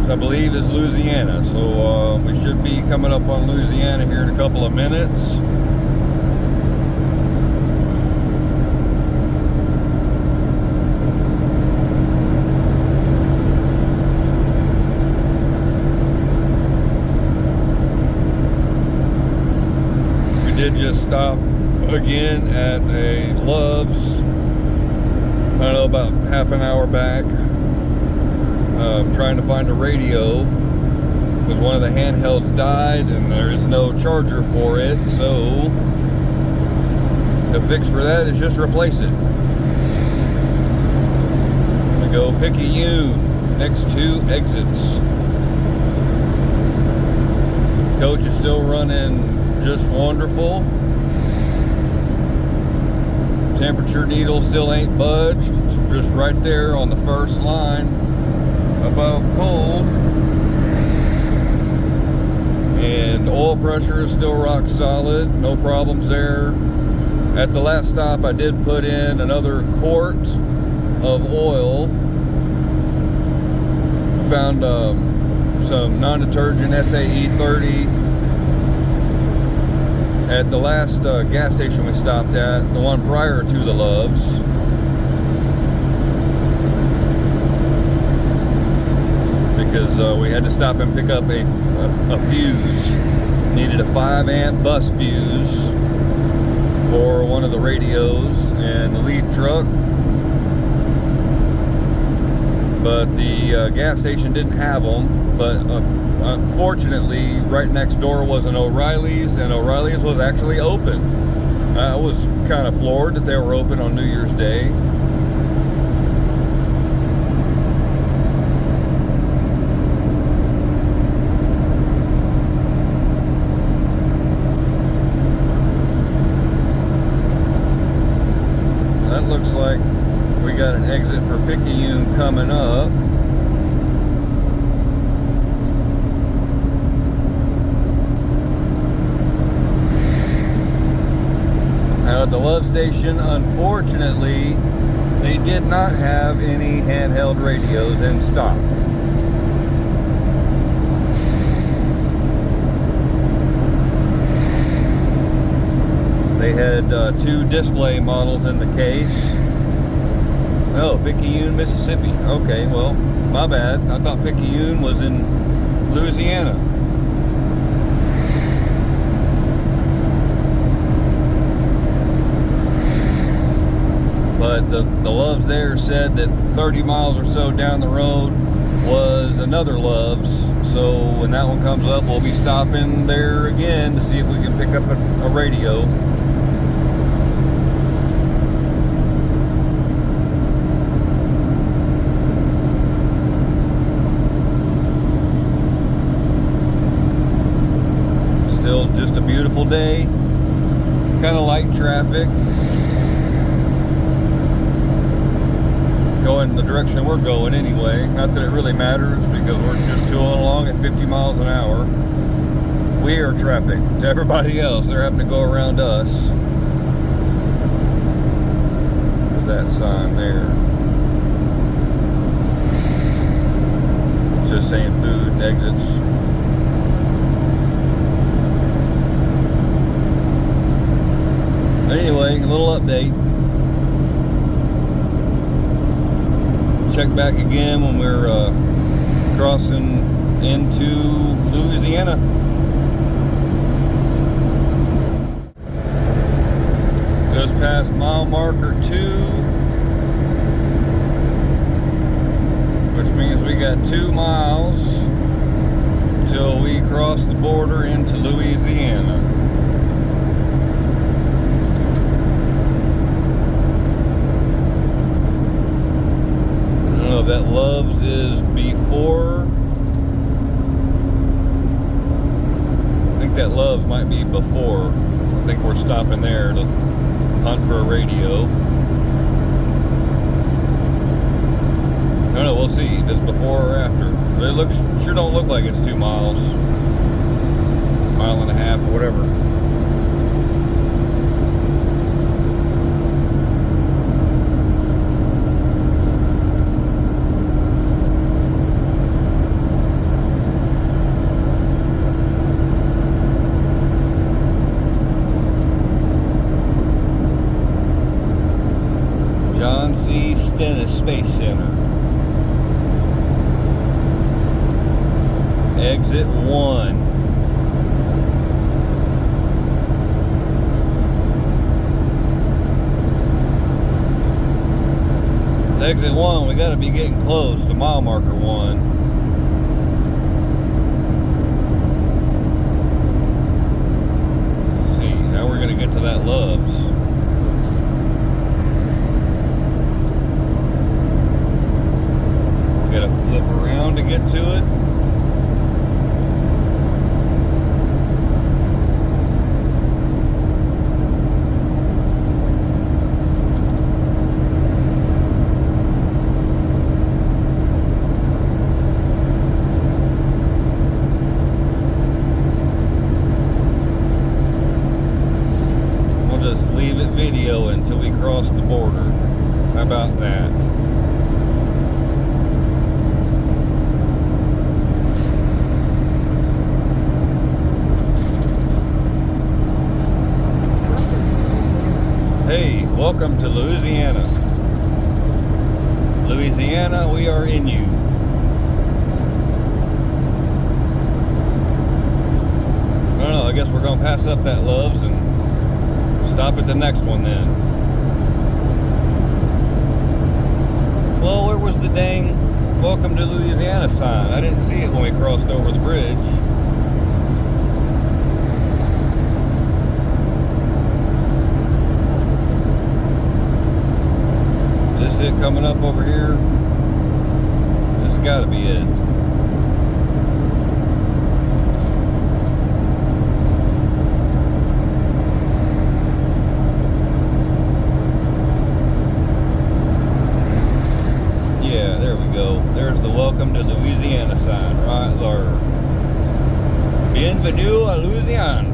which I believe is Louisiana. So we should be coming up on Louisiana here in a couple of minutes. Did just stop again at a Love's, I don't know, about half an hour back, trying to find a radio because one of the handhelds died and there is no charger for it, so the fix for that is just replace it. I'm gonna go Picayune, next 2 exits. Coach is still running just wonderful. Temperature needle still ain't budged. It's just right there on the first line above cold. And oil pressure is still rock solid. No problems there. At the last stop, I did put in another quart of oil. I found some non-detergent SAE 30 at the last gas station we stopped at, the one prior to the Loves. Because we had to stop and pick up a fuse. Needed a 5-amp bus fuse for one of the radios and the lead truck. But the gas station didn't have them, but unfortunately, right next door was an O'Reilly's, and O'Reilly's was actually open. I was kind of floored that they were open on New Year's Day. it looks like we got an exit for Picayune coming up. Now at the Love Station, unfortunately, they did not have any handheld radios in stock. They had 2 display models in the case. Oh, Picayune, Mississippi. Okay, well, my bad. I thought Picayune was in Louisiana. But the Loves there said that 30 miles or so down the road was another Loves. So when that one comes up, we'll be stopping there again to see if we can pick up a radio. Still just a beautiful day. Kind of light traffic. Going the direction we're going anyway. Not that it really matters because we're just tooling along at 50 miles an hour. We are traffic to everybody else. They're having to go around us. There's that sign there. It's just saying food and exits. Anyway, a little update. Check back again when we're crossing into Louisiana. Just past mile marker 2, which means we got 2 miles till we cross the border into Louisiana. That Loves is before. I think that Loves might be before. I think we're stopping there to hunt for a radio. No, we'll see. If it's before or after. It sure don't look like it's 2 miles. Mile and a half or whatever. Space Center. Exit 1. It's exit 1. We got to be getting close to mile marker 1. Let's see, now we're going to get to that Loves. Gotta flip around to get to it. We'll just leave it video until we cross the border. How about that? Hey, welcome to Louisiana. Louisiana, we are in you. I don't know, I guess we're going to pass up that Loves and stop at the next one then. Well, where was the dang welcome to Louisiana sign? I didn't see it when we crossed over the bridge. Is this it coming up over here? This has got to be it. Yeah, there we go. There's the welcome to Louisiana sign right there. Bienvenue à Louisiane.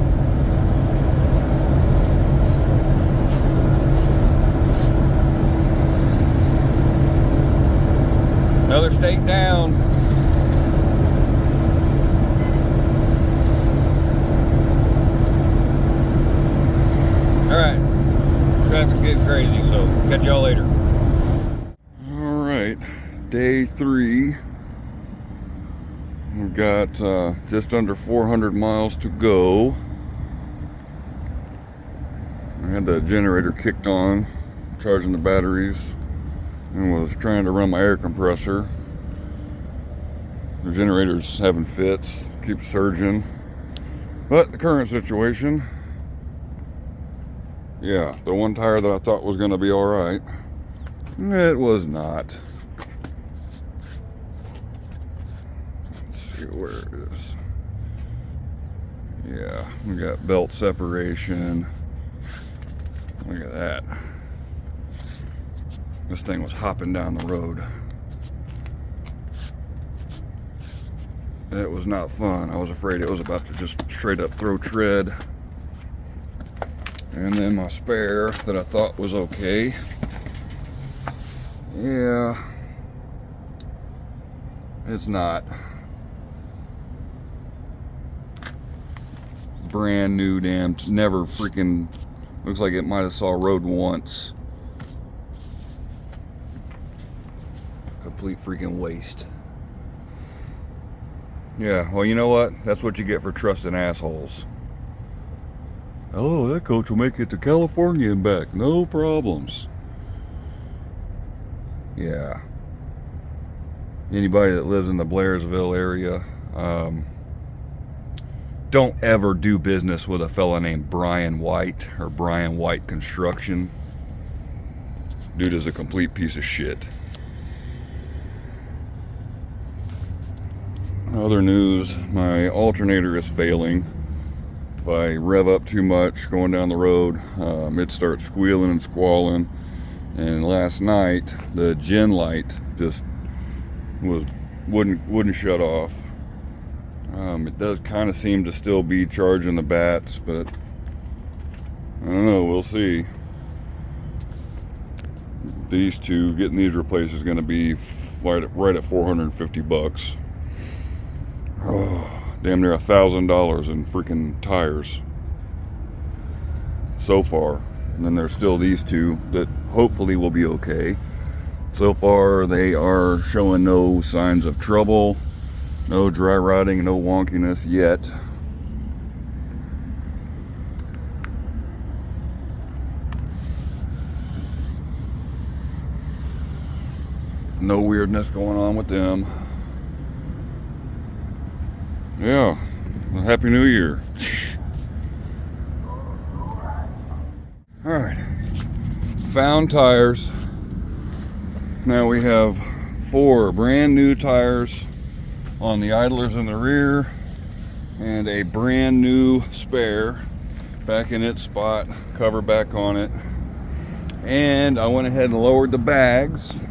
Another state down. Alright, traffic's getting crazy, so catch y'all later. Alright, day 3. We've got just under 400 miles to go. I had the generator kicked on, charging the batteries, and was trying to run my air compressor. The generator's having fits, keeps surging. But the current situation, yeah, the one tire that I thought was going to be alright, it was not. Let's see where it is. Yeah, we got belt separation. Look at that. This thing was hopping down the road. It was not fun. I was afraid it was about to just straight up throw tread. And then my spare that I thought was okay. Yeah. It's not. Brand new, damn, never freaking, looks like it might have saw road once. Complete freaking waste. Yeah, well, you know what? That's what you get for trusting assholes. Oh, that coach will make it to California and back. No problems. Yeah. Anybody that lives in the Blairsville area, don't ever do business with a fella named Brian White or Brian White Construction. Dude is a complete piece of shit. Other news, my alternator is failing. If I rev up too much going down the road, it starts squealing and squalling. And last night, the gen light just wouldn't shut off. It does kind of seem to still be charging the bats, but I don't know, we'll see. These two, getting these replaced is going to be right at $450. Oh, damn near $1,000 in freaking tires so far. And then there's still these two that hopefully will be okay. So far they are showing no signs of trouble, no dry rotting, no wonkiness yet. No weirdness going on with them. Yeah, well, Happy New Year. All right, found tires. Now we have 4 brand new tires on the idlers in the rear and a brand new spare back in its spot, cover back on it. And I went ahead and lowered the bags,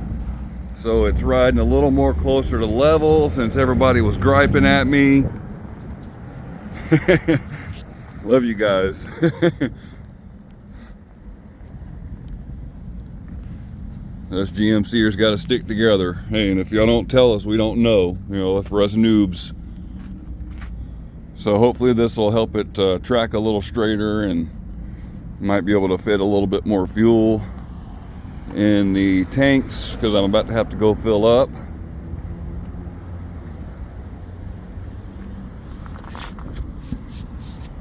so it's riding a little more closer to level since everybody was griping at me. Love you guys. Us GMCers got to stick together. Hey, and if y'all don't tell us, we don't know. You know, for us noobs. So hopefully this will help it track a little straighter and might be able to fit a little bit more fuel in the tanks, because I'm about to have to go fill up.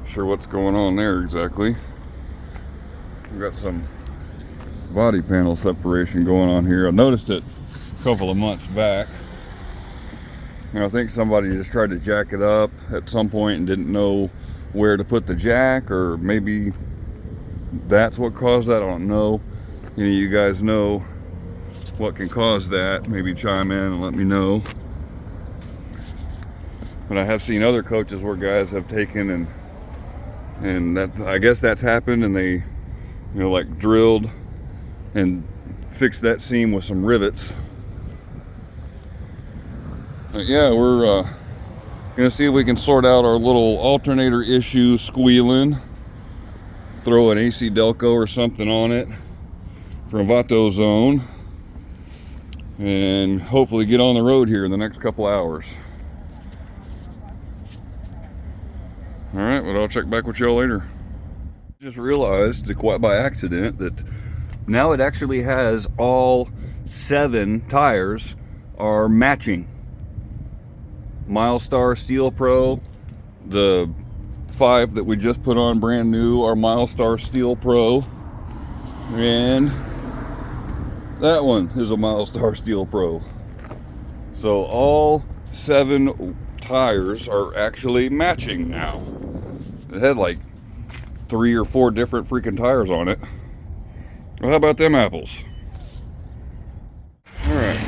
Sure what's going on there exactly. We've got some body panel separation going on here. I noticed it a couple of months back. And I think somebody just tried to jack it up at some point and didn't know where to put the jack, or maybe that's what caused that. I don't know. Any of you guys know what can cause that? Maybe chime in and let me know. But I have seen other coaches where guys have taken and that, I guess that's happened, and they, you know, like drilled and fixed that seam with some rivets Yeah, we're gonna see if we can sort out our little alternator issue squealing. Throw an AC Delco or something on it from Vato Zone, and hopefully get on the road here in the next couple hours. All right, well, I'll check back with y'all later. Just realized, quite by accident, that now it actually has all 7 tires are matching. Milestar Steel Pro, the 5 that we just put on brand new are Milestar Steel Pro, and that one is a Milestar Steel Pro. So all 7 tires are actually matching now. It had like 3 or 4 different freaking tires on it. Well, how about them apples? All right.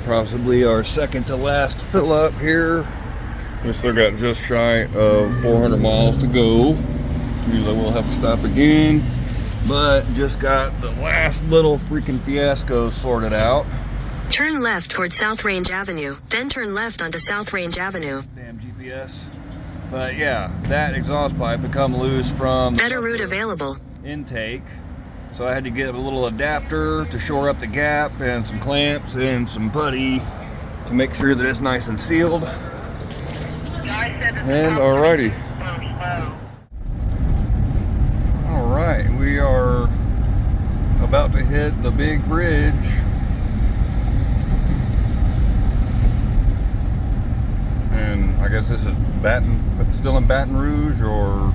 Possibly our second to last fill up here. We still got just shy of 400 miles to go. Usually we'll have to stop again, but just got the last little freaking fiasco sorted out. Turn left towards South Range Avenue, then turn left onto South Range Avenue. Damn GPS. But yeah, that exhaust pipe had come loose from Better route available. intake. So I had to get a little adapter to shore up the gap and some clamps and some putty to make sure that it's nice and sealed. And alrighty. Alright, we are about to hit the big bridge. And I guess this is still in Baton Rouge, or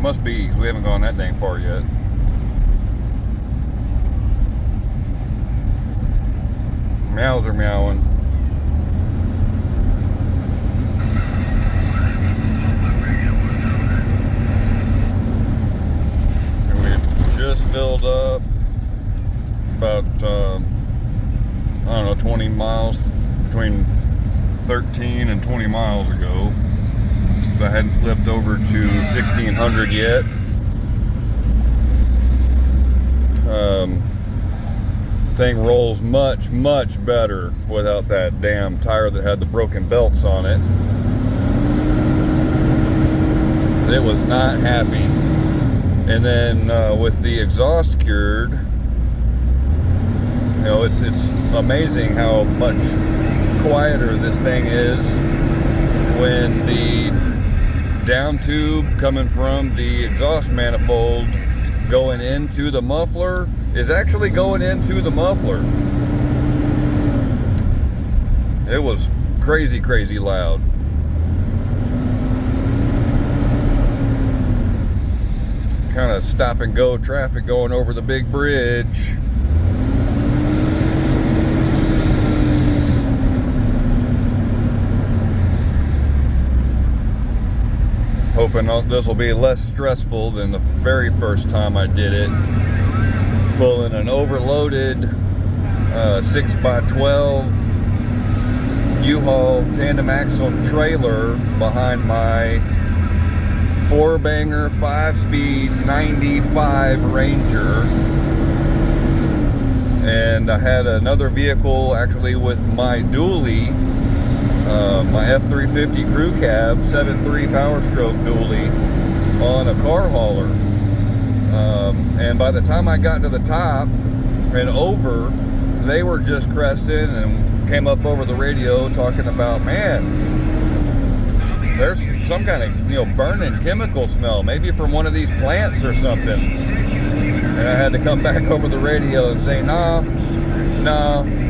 must be, 'cause we haven't gone that dang far yet. Meows are meowing. And we just filled up about, I don't know, 20 miles, between 13 and 20 miles ago. I hadn't flipped over to 1600 yet. Thing rolls much better without that damn tire that had the broken belts on it. It was not happy. And then with the exhaust cured, you know, it's amazing how much quieter this thing is when the down tube coming from the exhaust manifold going into the muffler is actually going into the muffler. It was crazy loud. Kind of stop and go traffic going over the big bridge. Hoping this will be less stressful than the very first time I did it. Pulling an overloaded 6x12 U-Haul tandem axle trailer behind my 4-banger 5-speed 95 Ranger. And I had another vehicle actually with my dually, my F350 crew cab 7.3 power stroke dually on a car hauler. And by the time I got to the top and over, they were just cresting and came up over the radio talking about, man, there's some kind of, you know, burning chemical smell, maybe from one of these plants or something. And I had to come back over the radio and say, no,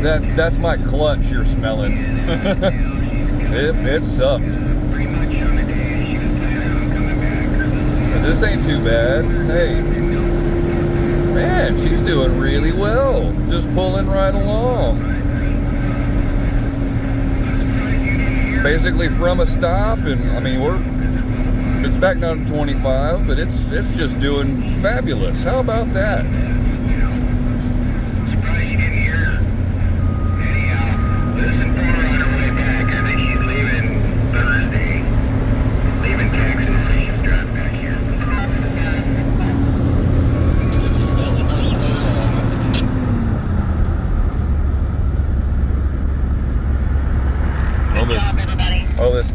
that's my clutch you're smelling. It sucked. But this ain't too bad. Hey, man, she's doing really well. Just pulling right along. Basically from a stop, and I mean, we're back down to 25, but it's just doing fabulous. How about that?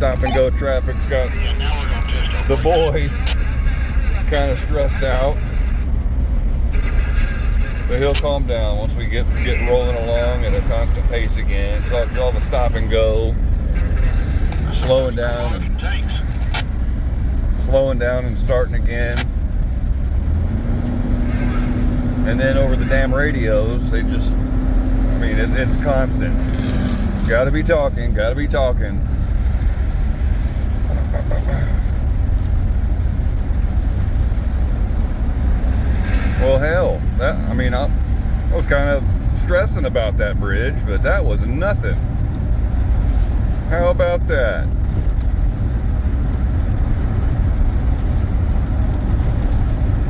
stop and go traffic got the boy kind of stressed out. But he'll calm down once we get rolling along at a constant pace again. So all the stop and go, slowing down and starting again. And then over the damn radios, they just, I mean, it's constant. Gotta be talking, gotta be talking. Well, hell, I was kind of stressing about that bridge, but that was nothing. How about that?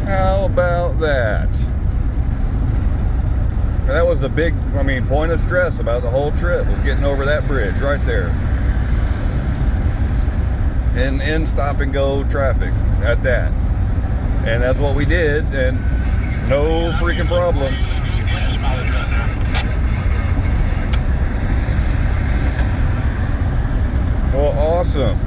How about that? That was the big, point of stress about the whole trip, was getting over that bridge right there. In stop and go traffic at that. And that's what we did, and no freaking problem. Well, awesome.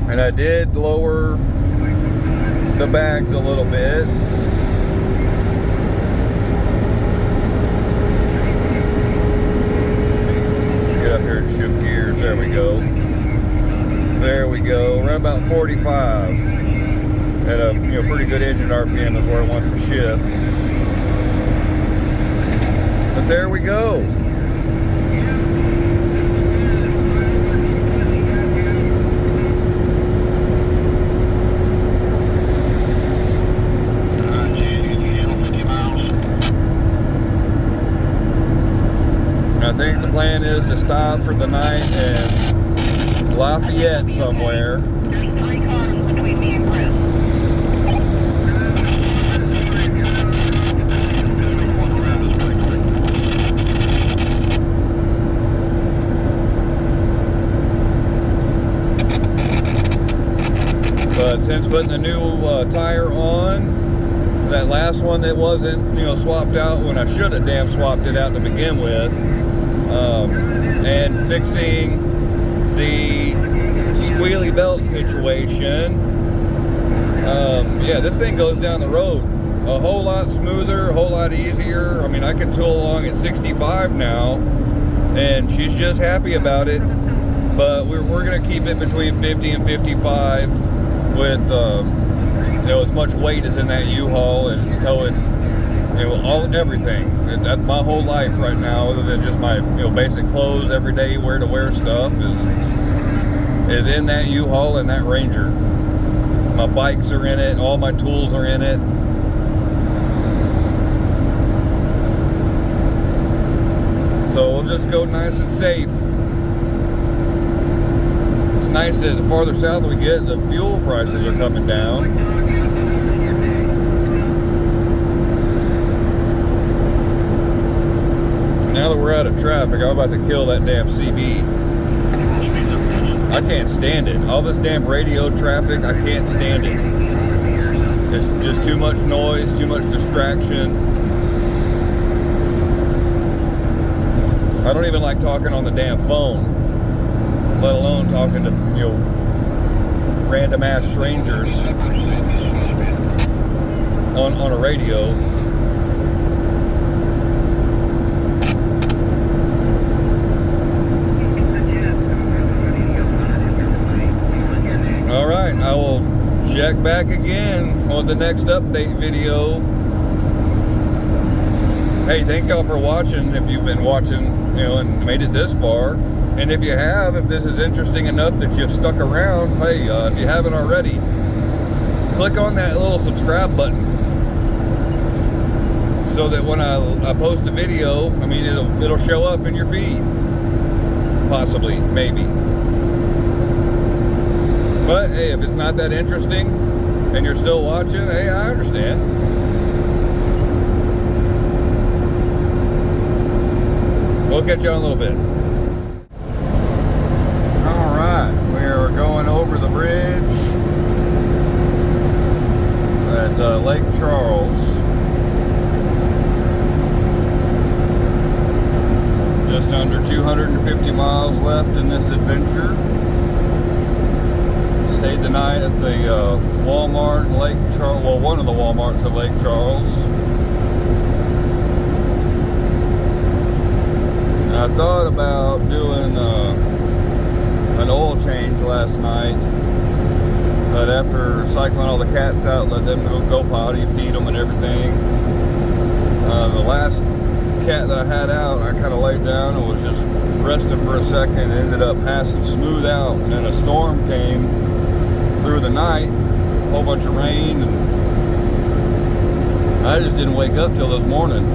And I did lower the bags a little bit. Get up here and shift gears. There we go. There we go. Around about 45 at a pretty good engine RPM is where it wants to shift. But there we go. I think the plan is to stop for the night in Lafayette somewhere. There's 3 cars between me and Chris. But since putting the new tire on, that last one that wasn't, swapped out when I should have damn swapped it out to begin with, and fixing the squealy belt situation, yeah, this thing goes down the road a whole lot smoother, a whole lot easier. I can tool along at 65 now, and she's just happy about it. But we're gonna keep it between 50 and 55 with as much weight as in that U-Haul, and it's towing everything. That's my whole life right now, other than just my basic clothes, everyday wear to wear stuff is in that U-Haul and that Ranger. My bikes are in it, all my tools are in it. So we'll just go nice and safe. It's nice that the farther south we get, the fuel prices are coming down. Now that we're out of traffic, I'm about to kill that damn CB. I can't stand it. All this damn radio traffic, I can't stand it. It's just too much noise, too much distraction. I don't even like talking on the damn phone, let alone talking to, random ass strangers on a radio. All right, I will check back again on the next update video. Hey, thank y'all for watching, if you've been watching, and made it this far. And if you have, if this is interesting enough that you've stuck around, hey, if you haven't already, click on that little subscribe button so that when I post a video, it'll show up in your feed. Possibly, maybe. But hey, if it's not that interesting and you're still watching, hey, I understand. We'll catch you on a little bit. All right, we are going over the bridge at Lake Charles. miles left in this adventure. Stayed the night at the Walmart in Lake Charles, well, one of the Walmarts at Lake Charles. And I thought about doing an oil change last night, but after cycling all the cats out, let them go potty, feed them and everything. The last cat that I had out, I kind of laid down and was just resting for a second, and ended up passing smooth out, and then a storm came through the night, a whole bunch of rain, and I just didn't wake up till this morning.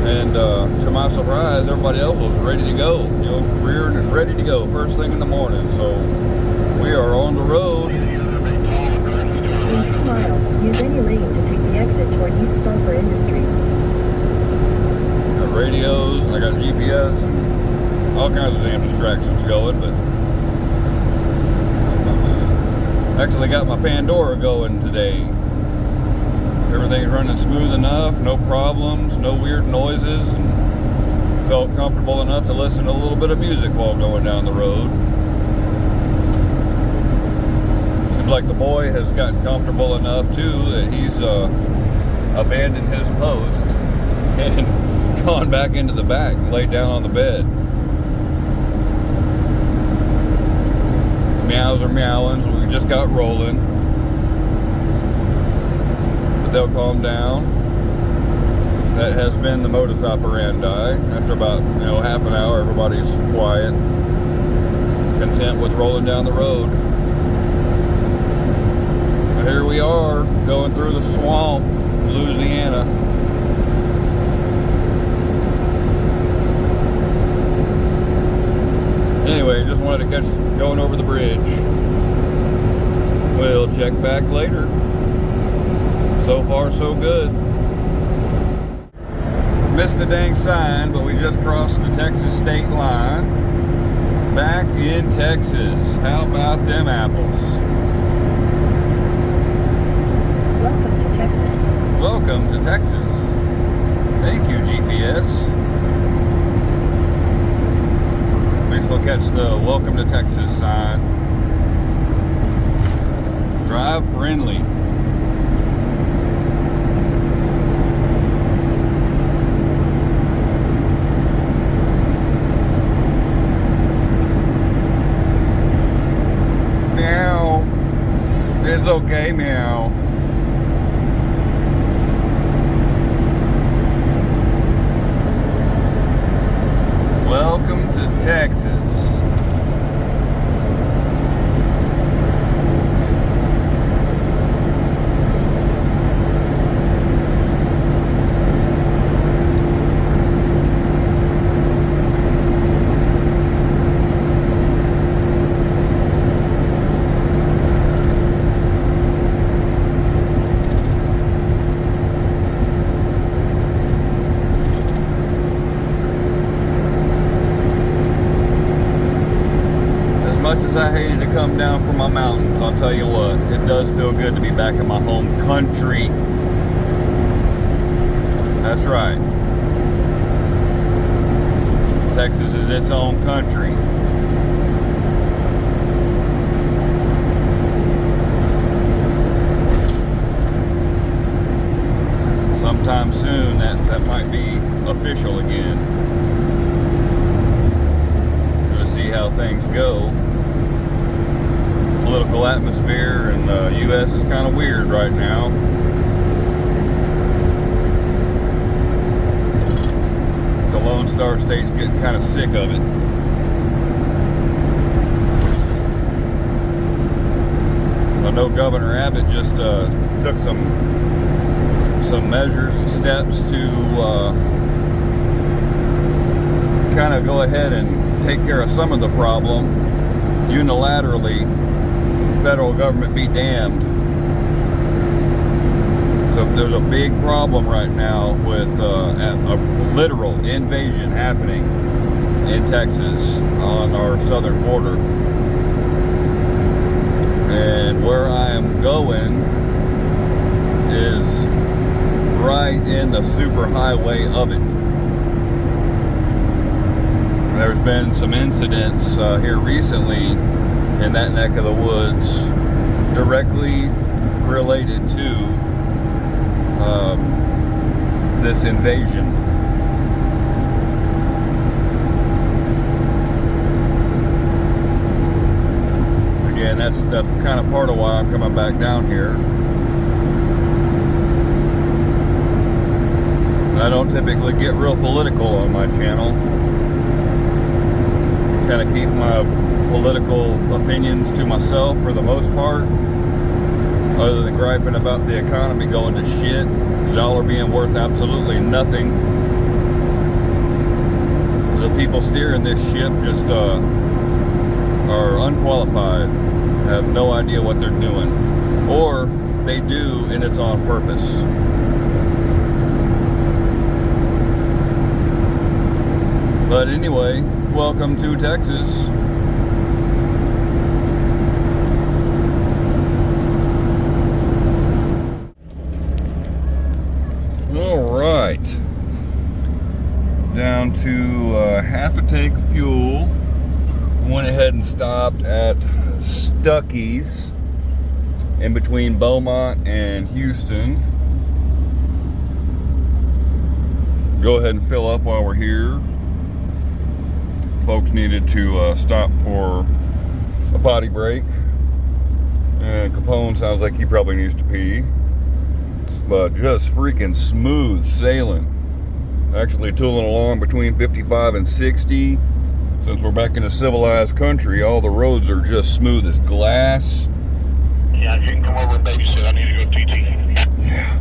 And to my surprise, everybody else was ready to go, you know, reared and ready to go first thing in the morning. So we are on the road. In 2 miles, use any lane to take the exit toward East Sulphur Industries. Got radios, and I got GPS, and all kinds of damn distractions going, but actually got my Pandora going today. Everything's running smooth enough, no problems, no weird noises, and felt comfortable enough to listen to a little bit of music while going down the road. Seems like the boy has gotten comfortable enough too that he's abandoned his post and gone back into the back and laid down on the bed. Meows are meowing, so we just got rolling. But they'll calm down. That has been the modus operandi. After about, half an hour, everybody's quiet, content with rolling down the road. But here we are, going through the swamp, Louisiana. Anyway, just wanted to catch going over the bridge. We'll check back later. So far, so good. Missed the dang sign, but we just crossed the Texas state line. Back in Texas. How about them apples? Welcome to Texas. Welcome to Texas. Thank you, GPS. At least we'll catch the Welcome to Texas sign. Drive friendly. Meow. It's okay, meow. Welcome to Texas. I hated to come down from my mountains, I'll tell you what, it does feel good to be back in my home country. That's right. Texas is its own country. Sometime soon that might be official again. We'll see how things go. Political atmosphere in the U.S. is kind of weird right now. The Lone Star State's getting kind of sick of it. I know Governor Abbott just took some measures and steps to kind of go ahead and take care of some of the problem unilaterally. Federal government be damned. So there's a big problem right now with a literal invasion happening in Texas on our southern border. And where I am going is right in the super highway of it. There's been some incidents here recently in that neck of the woods directly related to this invasion. Again, that's kind of part of why I'm coming back down here. I don't typically get real political on my channel. Kind of keep my political opinions to myself for the most part, other than griping about the economy going to shit, the dollar being worth absolutely nothing. The people steering this ship just are unqualified, have no idea what they're doing, or they do and it's on purpose. But anyway, welcome to Texas. All right, down to half a tank of fuel. Went ahead and stopped at Stuckey's in between Beaumont and Houston. Go ahead and fill up while we're here. Folks needed to stop for a potty break, and Capone sounds like he probably needs to pee, but just freaking smooth sailing. Actually tooling along between 55 and 60. Since we're back in a civilized country, all the roads are just smooth as glass. Yeah, you can come over and babysit. I need to go TT. Yeah.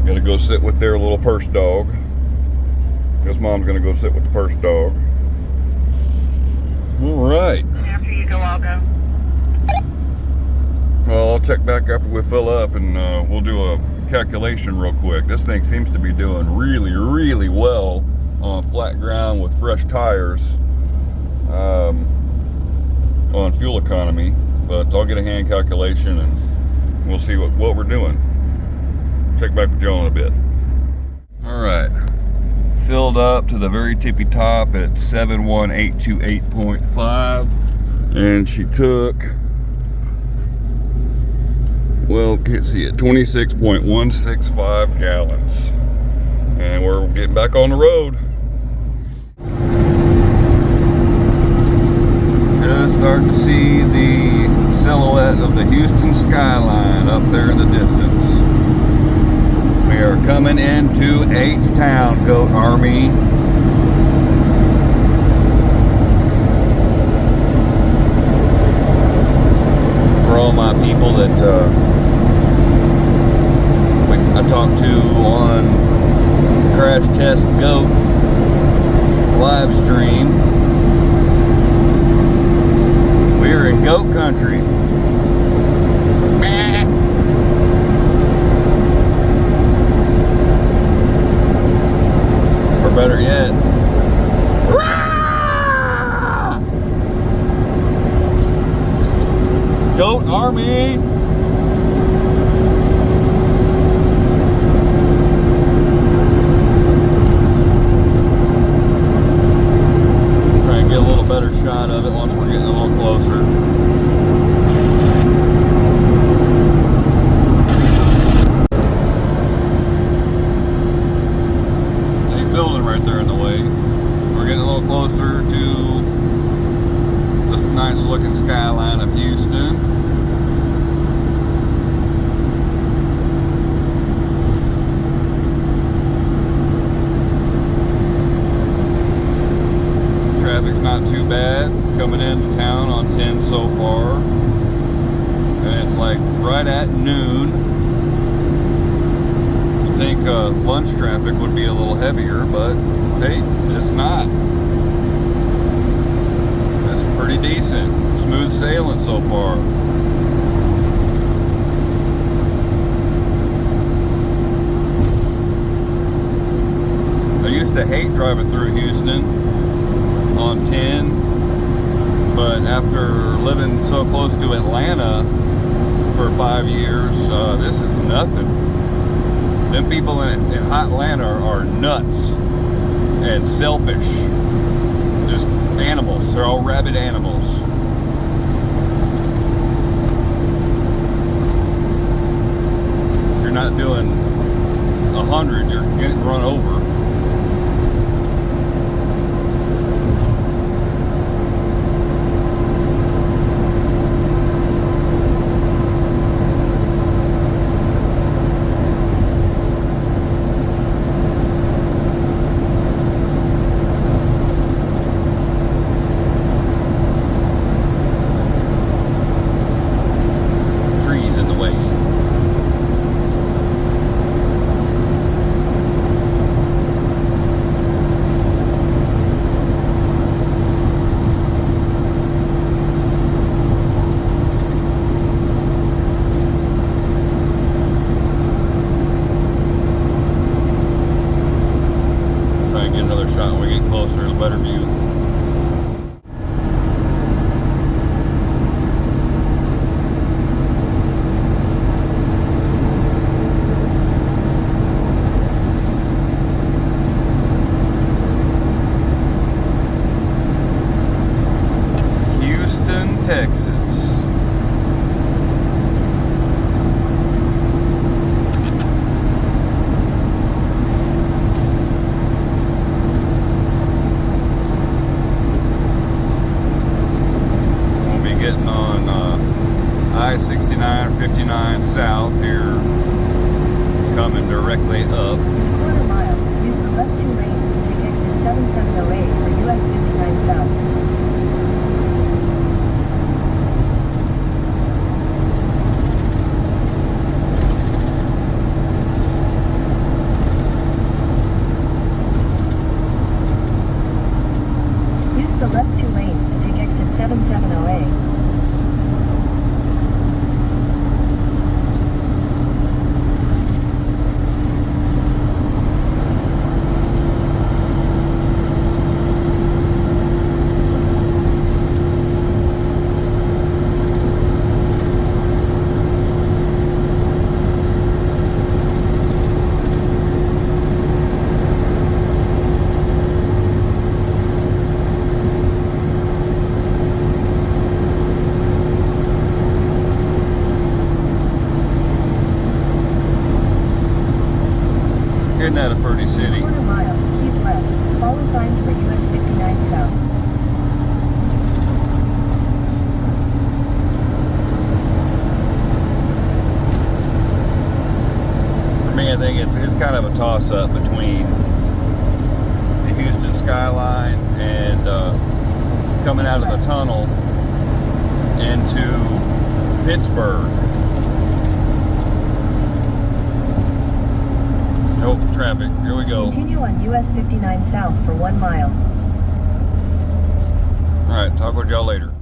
Gotta go sit with their little purse dog. Because Mom's gonna go sit with the purse dog. All right. After you go, I'll go. Well, I'll check back after we fill up, and we'll do a calculation real quick. This thing seems to be doing really, really well on flat ground with fresh tires on fuel economy. But I'll get a hand calculation and we'll see what we're doing. Check back with Joe in a bit. All right. Filled up to the very tippy top at 71828.5, and she took, well, can't see it, 26.165 gallons, and we're getting back on the road. Just starting to see the silhouette of the Houston skyline up there in the distance. We are coming into H-Town, Goat Army. For all my people that I talked to on Crash Test Goat live stream, we're in goat country. Better yet, Goat Army. Try and get a little better shot of it once we're getting a little closer. Building right there in the way. We're getting a little closer to this nice looking skyline of Houston. Traffic's not too bad coming into town on 10 so far, and it's like right at noon. I think lunch traffic would be a little heavier, but hey, it's not. That's pretty decent. Smooth sailing so far. I used to hate driving through Houston on 10, but after living so close to Atlanta for 5 years, this is nothing. Them people in hot Atlanta are nuts, and selfish. Just animals. They're all rabid animals. If you're not doing 100, you're getting run over. Better view. Houston, Texas. Getting on I-69 or 59 south here, coming directly up. Quarter mile, use the left 2 lanes to take exit 7708 for US 59 south. Use the left 2 lanes to take exit 7708. Isn't that a pretty city? Quarter mile, keep left. Follow signs for US 59 south. For me, I think it's kind of a toss-up between the Houston skyline and coming out of the tunnel into Pittsburgh. Oh, traffic. Here we go. Continue on US 59 south for 1 mile. All right, talk with y'all later.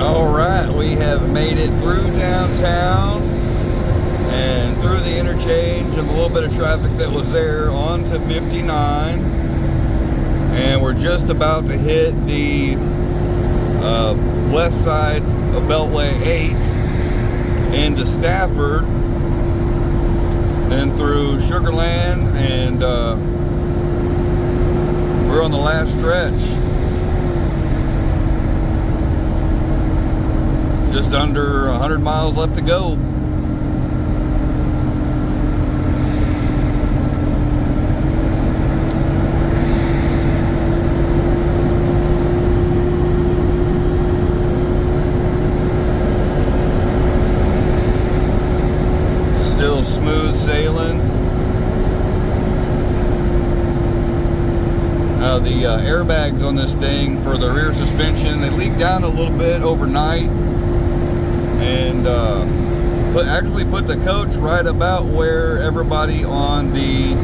All right, we have made it through downtown and through the interchange and a little bit of traffic that was there onto 59. And we're just about to hit the west side of Beltway 8 into Stafford. Then through Sugarland, and we're on the last stretch. Just under 100 miles left to go. Still smooth sailing. Now the airbags on this thing for the rear suspension, they leaked down a little bit overnight, and actually put the coach right about where everybody on the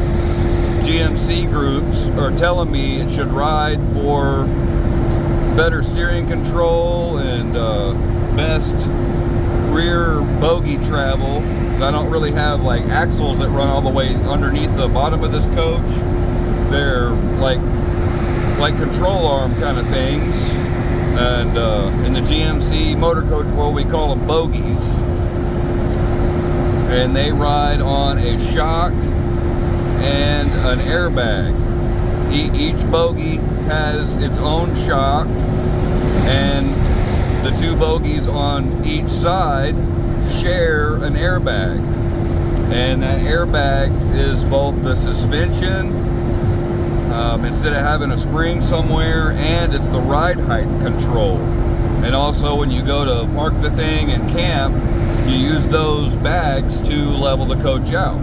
GMC groups are telling me it should ride for better steering control and best rear bogie travel. I don't really have like axles that run all the way underneath the bottom of this coach. They're like control arm kind of things, and in the GMC Motorcoach world we call them bogies, and they ride on a shock and an airbag. Each bogie has its own shock, and the two bogies on each side share an airbag. And that airbag is both the suspension, instead of having a spring somewhere, and it's the ride height control. And also when you go to park the thing and camp, you use those bags to level the coach out.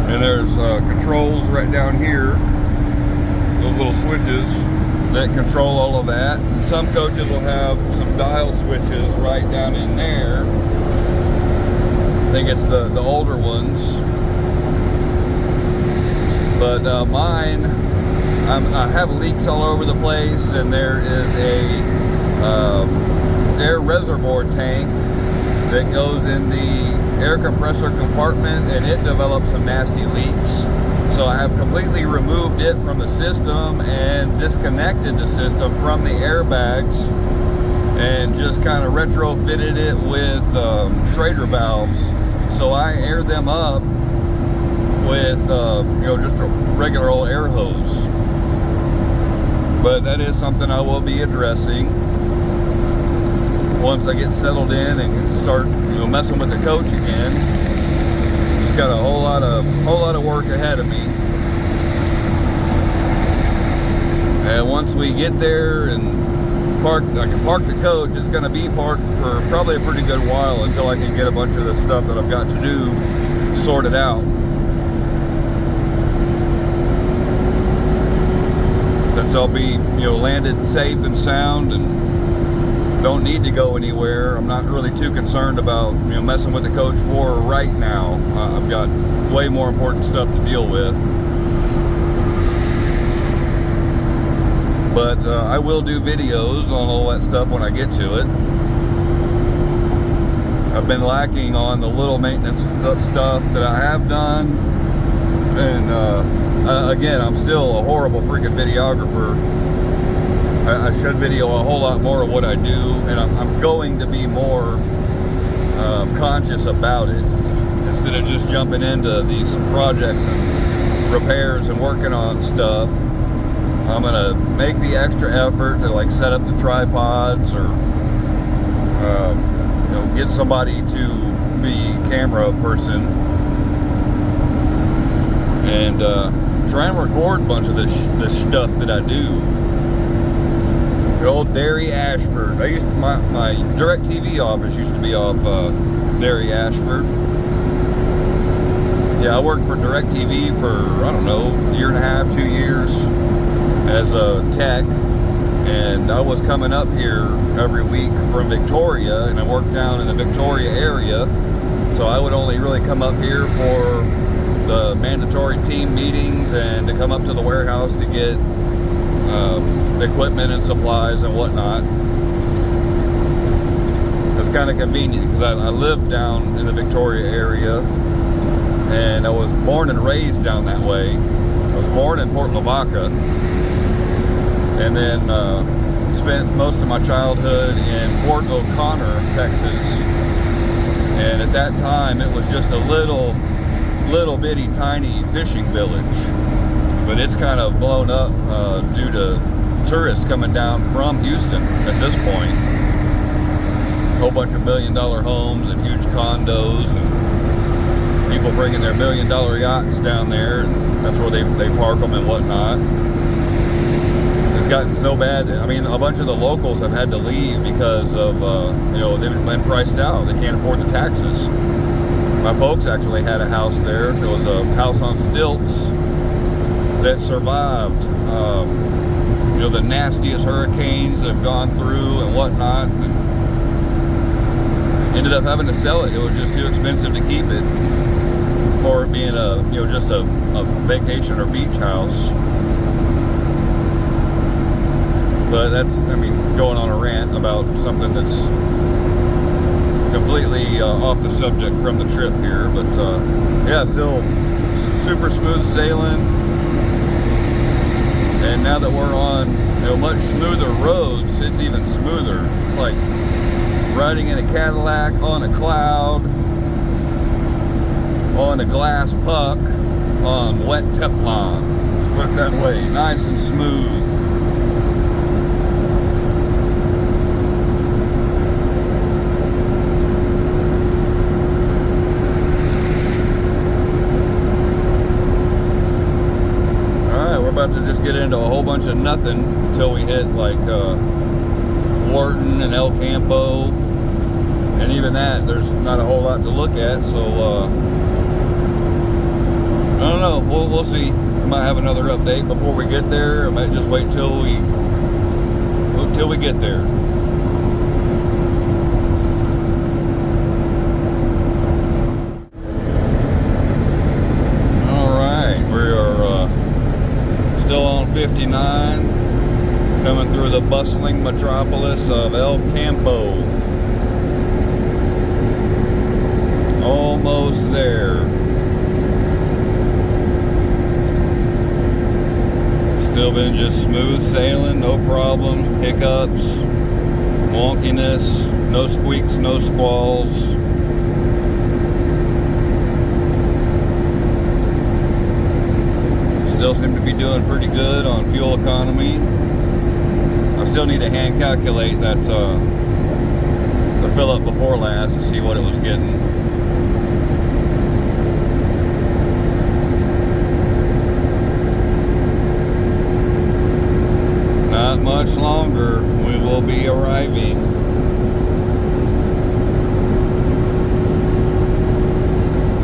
And there's controls right down here, those little switches that control all of that. And some coaches will have some dial switches right down in there. I think it's the older ones. But mine, I have leaks all over the place, and there is a air reservoir tank that goes in the air compressor compartment, and it develops some nasty leaks. So I have completely removed it from the system and disconnected the system from the airbags, and just kind of retrofitted it with Schrader valves. So I air them up with just a regular old air hose. But that is something I will be addressing once I get settled in and start messing with the coach again. Just got a whole lot of work ahead of me. And once we get there and I can park the coach, it's going to be parked for probably a pretty good while until I can get a bunch of the stuff that I've got to do sorted out. Since I'll be landed safe and sound and don't need to go anywhere, I'm not really too concerned about messing with the coach for right now. I've got way more important stuff to deal with. But I will do videos on all that stuff when I get to it. I've been lacking on the little maintenance stuff that I have done, and again, I'm still a horrible freaking videographer. I should video a whole lot more of what I do, and I'm going to be more conscious about it, instead of just jumping into these projects and repairs and working on stuff. I'm gonna make the extra effort to set up the tripods, or get somebody to be camera person, and try and record a bunch of this stuff that I do. The old Derry Ashford. My DirecTV office used to be off Derry Ashford. Yeah, I worked for DirecTV for, I don't know, a year and a half, 2 years as a tech, and I was coming up here every week from Victoria, and I worked down in the Victoria area, so I would only really come up here for the mandatory team meetings and to come up to the warehouse to get equipment and supplies and whatnot. It's kind of convenient because I live down in the Victoria area, and I was born and raised down that way. I was born in Port Lavaca, and then spent most of my childhood in Port O'Connor, Texas. And at that time, it was just a little bitty tiny fishing village, but it's kind of blown up due to tourists coming down from Houston at this point. A whole bunch of $1 million homes and huge condos, and people bringing their $1 million yachts down there, and that's where they park them and whatnot. It's gotten so bad that, a bunch of the locals have had to leave because of they've been priced out. They can't afford the taxes. My folks actually had a house there. It was a house on stilts that survived the nastiest hurricanes that have gone through and whatnot, and ended up having to sell it. It was just too expensive to keep it for it being just a vacation or beach house. But that's, going on a rant about something that's completely off the subject from the trip here. But yeah, still super smooth sailing. And now that we're on much smoother roads, it's even smoother. It's like riding in a Cadillac on a cloud, on a glass puck, on wet Teflon. That's Put it that way, nice and smooth. Alright, we're about to just get into a whole bunch of nothing until we hit like Wharton and El Campo. And even that, there's not a whole lot to look at, so I don't know, we'll see. I might have another update before we get there. I might just wait till we get there. Alright, we are still on 59, coming through the bustling metropolis of El Campo. Almost there. Still been just smooth sailing, no problems, hiccups, wonkiness, no squeaks, no squalls. Still seem to be doing pretty good on fuel economy. I still need to hand calculate that the fill up before last to see what it was getting. Not much longer, we will be arriving.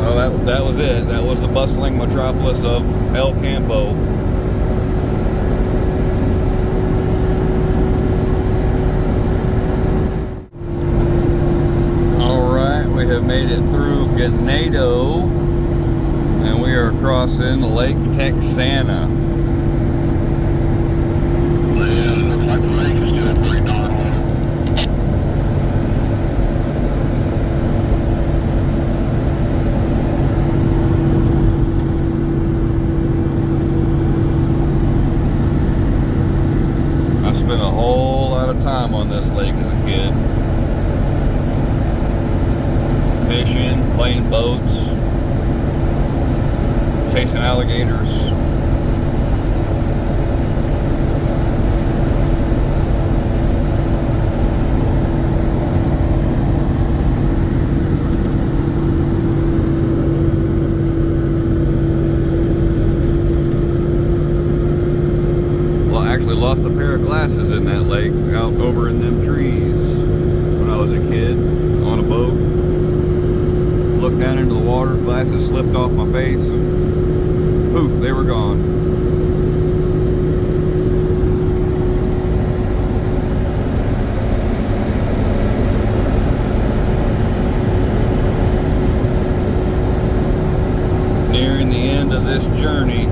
Oh, that was it. That was the bustling metropolis of El Campo. Alright, we have made it through Ganado, and we are crossing Lake Texana. Spent a whole lot of time on this lake as a kid. Fishing, playing boats, chasing alligators. Lost a pair of glasses in that lake out over in them trees when I was a kid on a boat. Looked down into the water, glasses slipped off my face, and poof, they were gone. Nearing the end of this journey.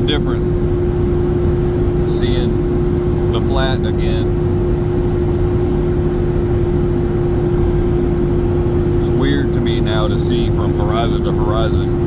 Different seeing the flat again. It's weird to me now to see from horizon to horizon.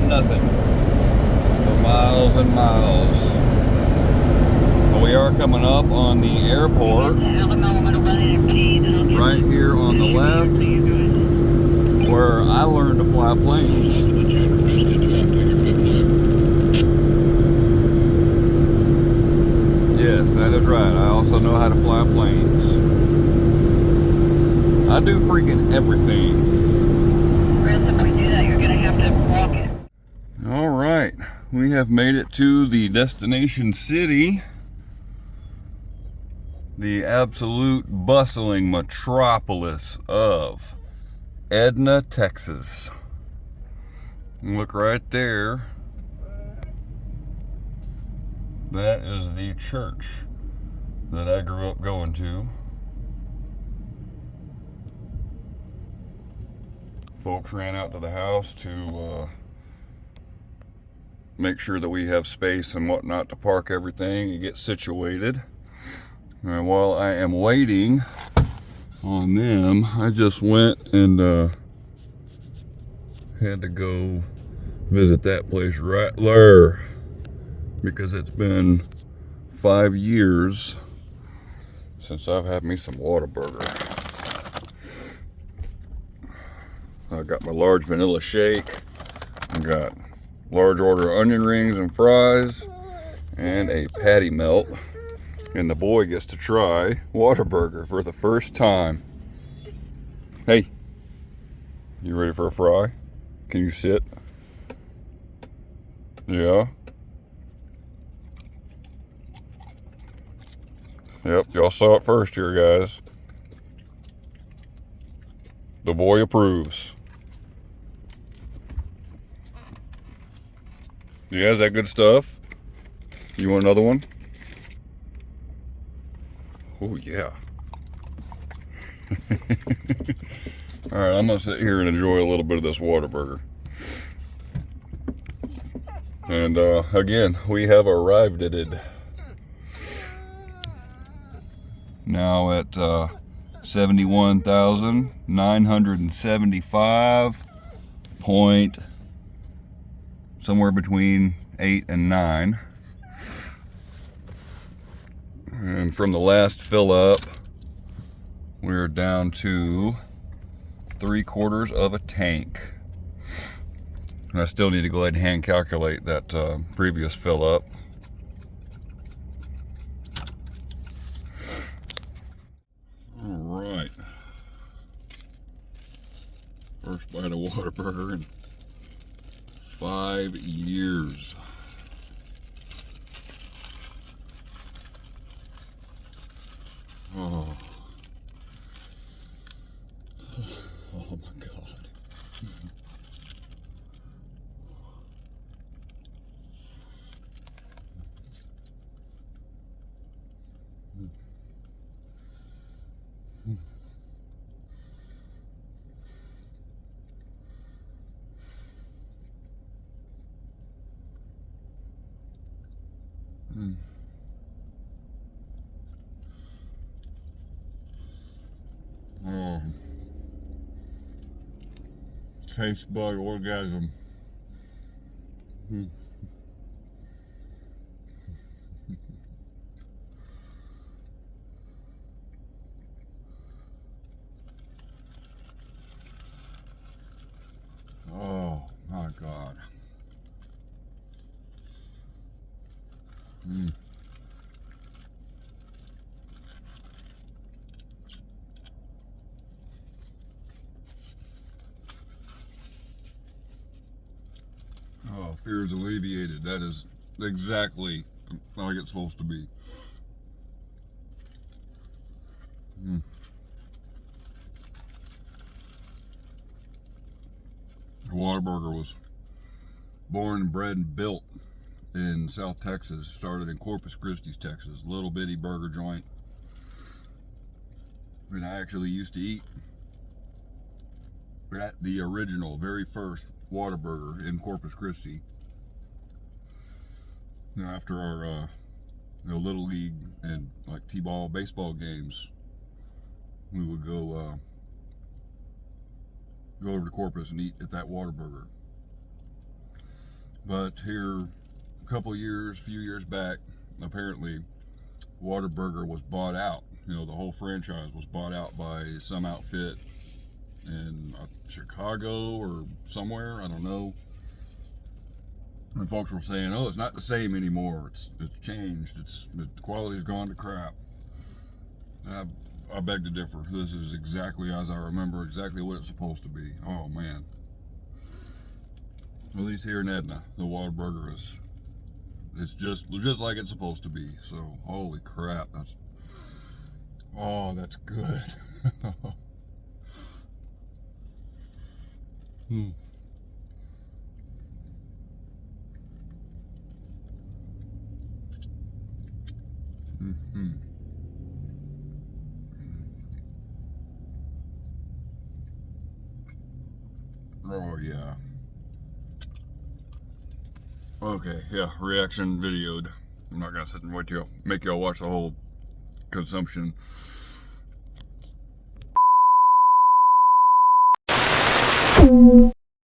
Nothing for miles and miles. But we are coming up on the airport right here on the left where I learned to fly planes. Yes, that is right. I also know how to fly planes. I do freaking everything. Chris, if we do that, you're going to we have made it to the destination city, the absolute bustling metropolis of Edna, Texas. Look right there. That is the church that I grew up going to. Folks ran out to the house to make sure that we have space and whatnot to park everything and get situated. And while I am waiting on them, I just went and had to go visit that place right there, because it's been 5 years since I've had me some Whataburger. I got my large vanilla shake, I got large order of onion rings and fries, and a patty melt. And the boy gets to try Whataburger for the first time. Hey, you ready for a fry? Can you sit? Yeah. Yep, y'all saw it first here, guys. The boy approves. Yeah, is that good stuff? You want another one? Oh, yeah. All right, I'm gonna sit here and enjoy a little bit of this Whataburger. And again, we have arrived at it. Now at 71,975 point somewhere between 8 and 9. And from the last fill up, we're down to 3/4 of a tank. And I still need to go ahead and hand calculate that previous fill up. All right. First bite of Whataburger in 5 years. Oh. Oh my God. Oh. Taste bud orgasm. Oh my God. Oh, fear is alleviated. That is exactly like it's supposed to be. Whataburger was born, bred, and built in South Texas. Started in Corpus Christi, Texas. Little bitty burger joint. And I actually used to eat at the original, very first Whataburger in Corpus Christi. You know, after our Little League and like T-ball baseball games, we would go over to Corpus and eat at that Whataburger. But here, few years back, apparently Whataburger was bought out. You know, the whole franchise was bought out by some outfit in Chicago or somewhere, I don't know. And folks were saying, oh, it's not the same anymore. It's changed. The quality's gone to crap. I beg to differ. This is exactly as I remember, exactly what it's supposed to be. Oh man. At least here in Edna, the Whataburger is, it's just like it's supposed to be. So holy crap, that's, oh, that's good. Hmm. Mm-hmm. Oh yeah. Okay, yeah, reaction videoed. I'm not gonna sit and wait till make y'all watch the whole consumption.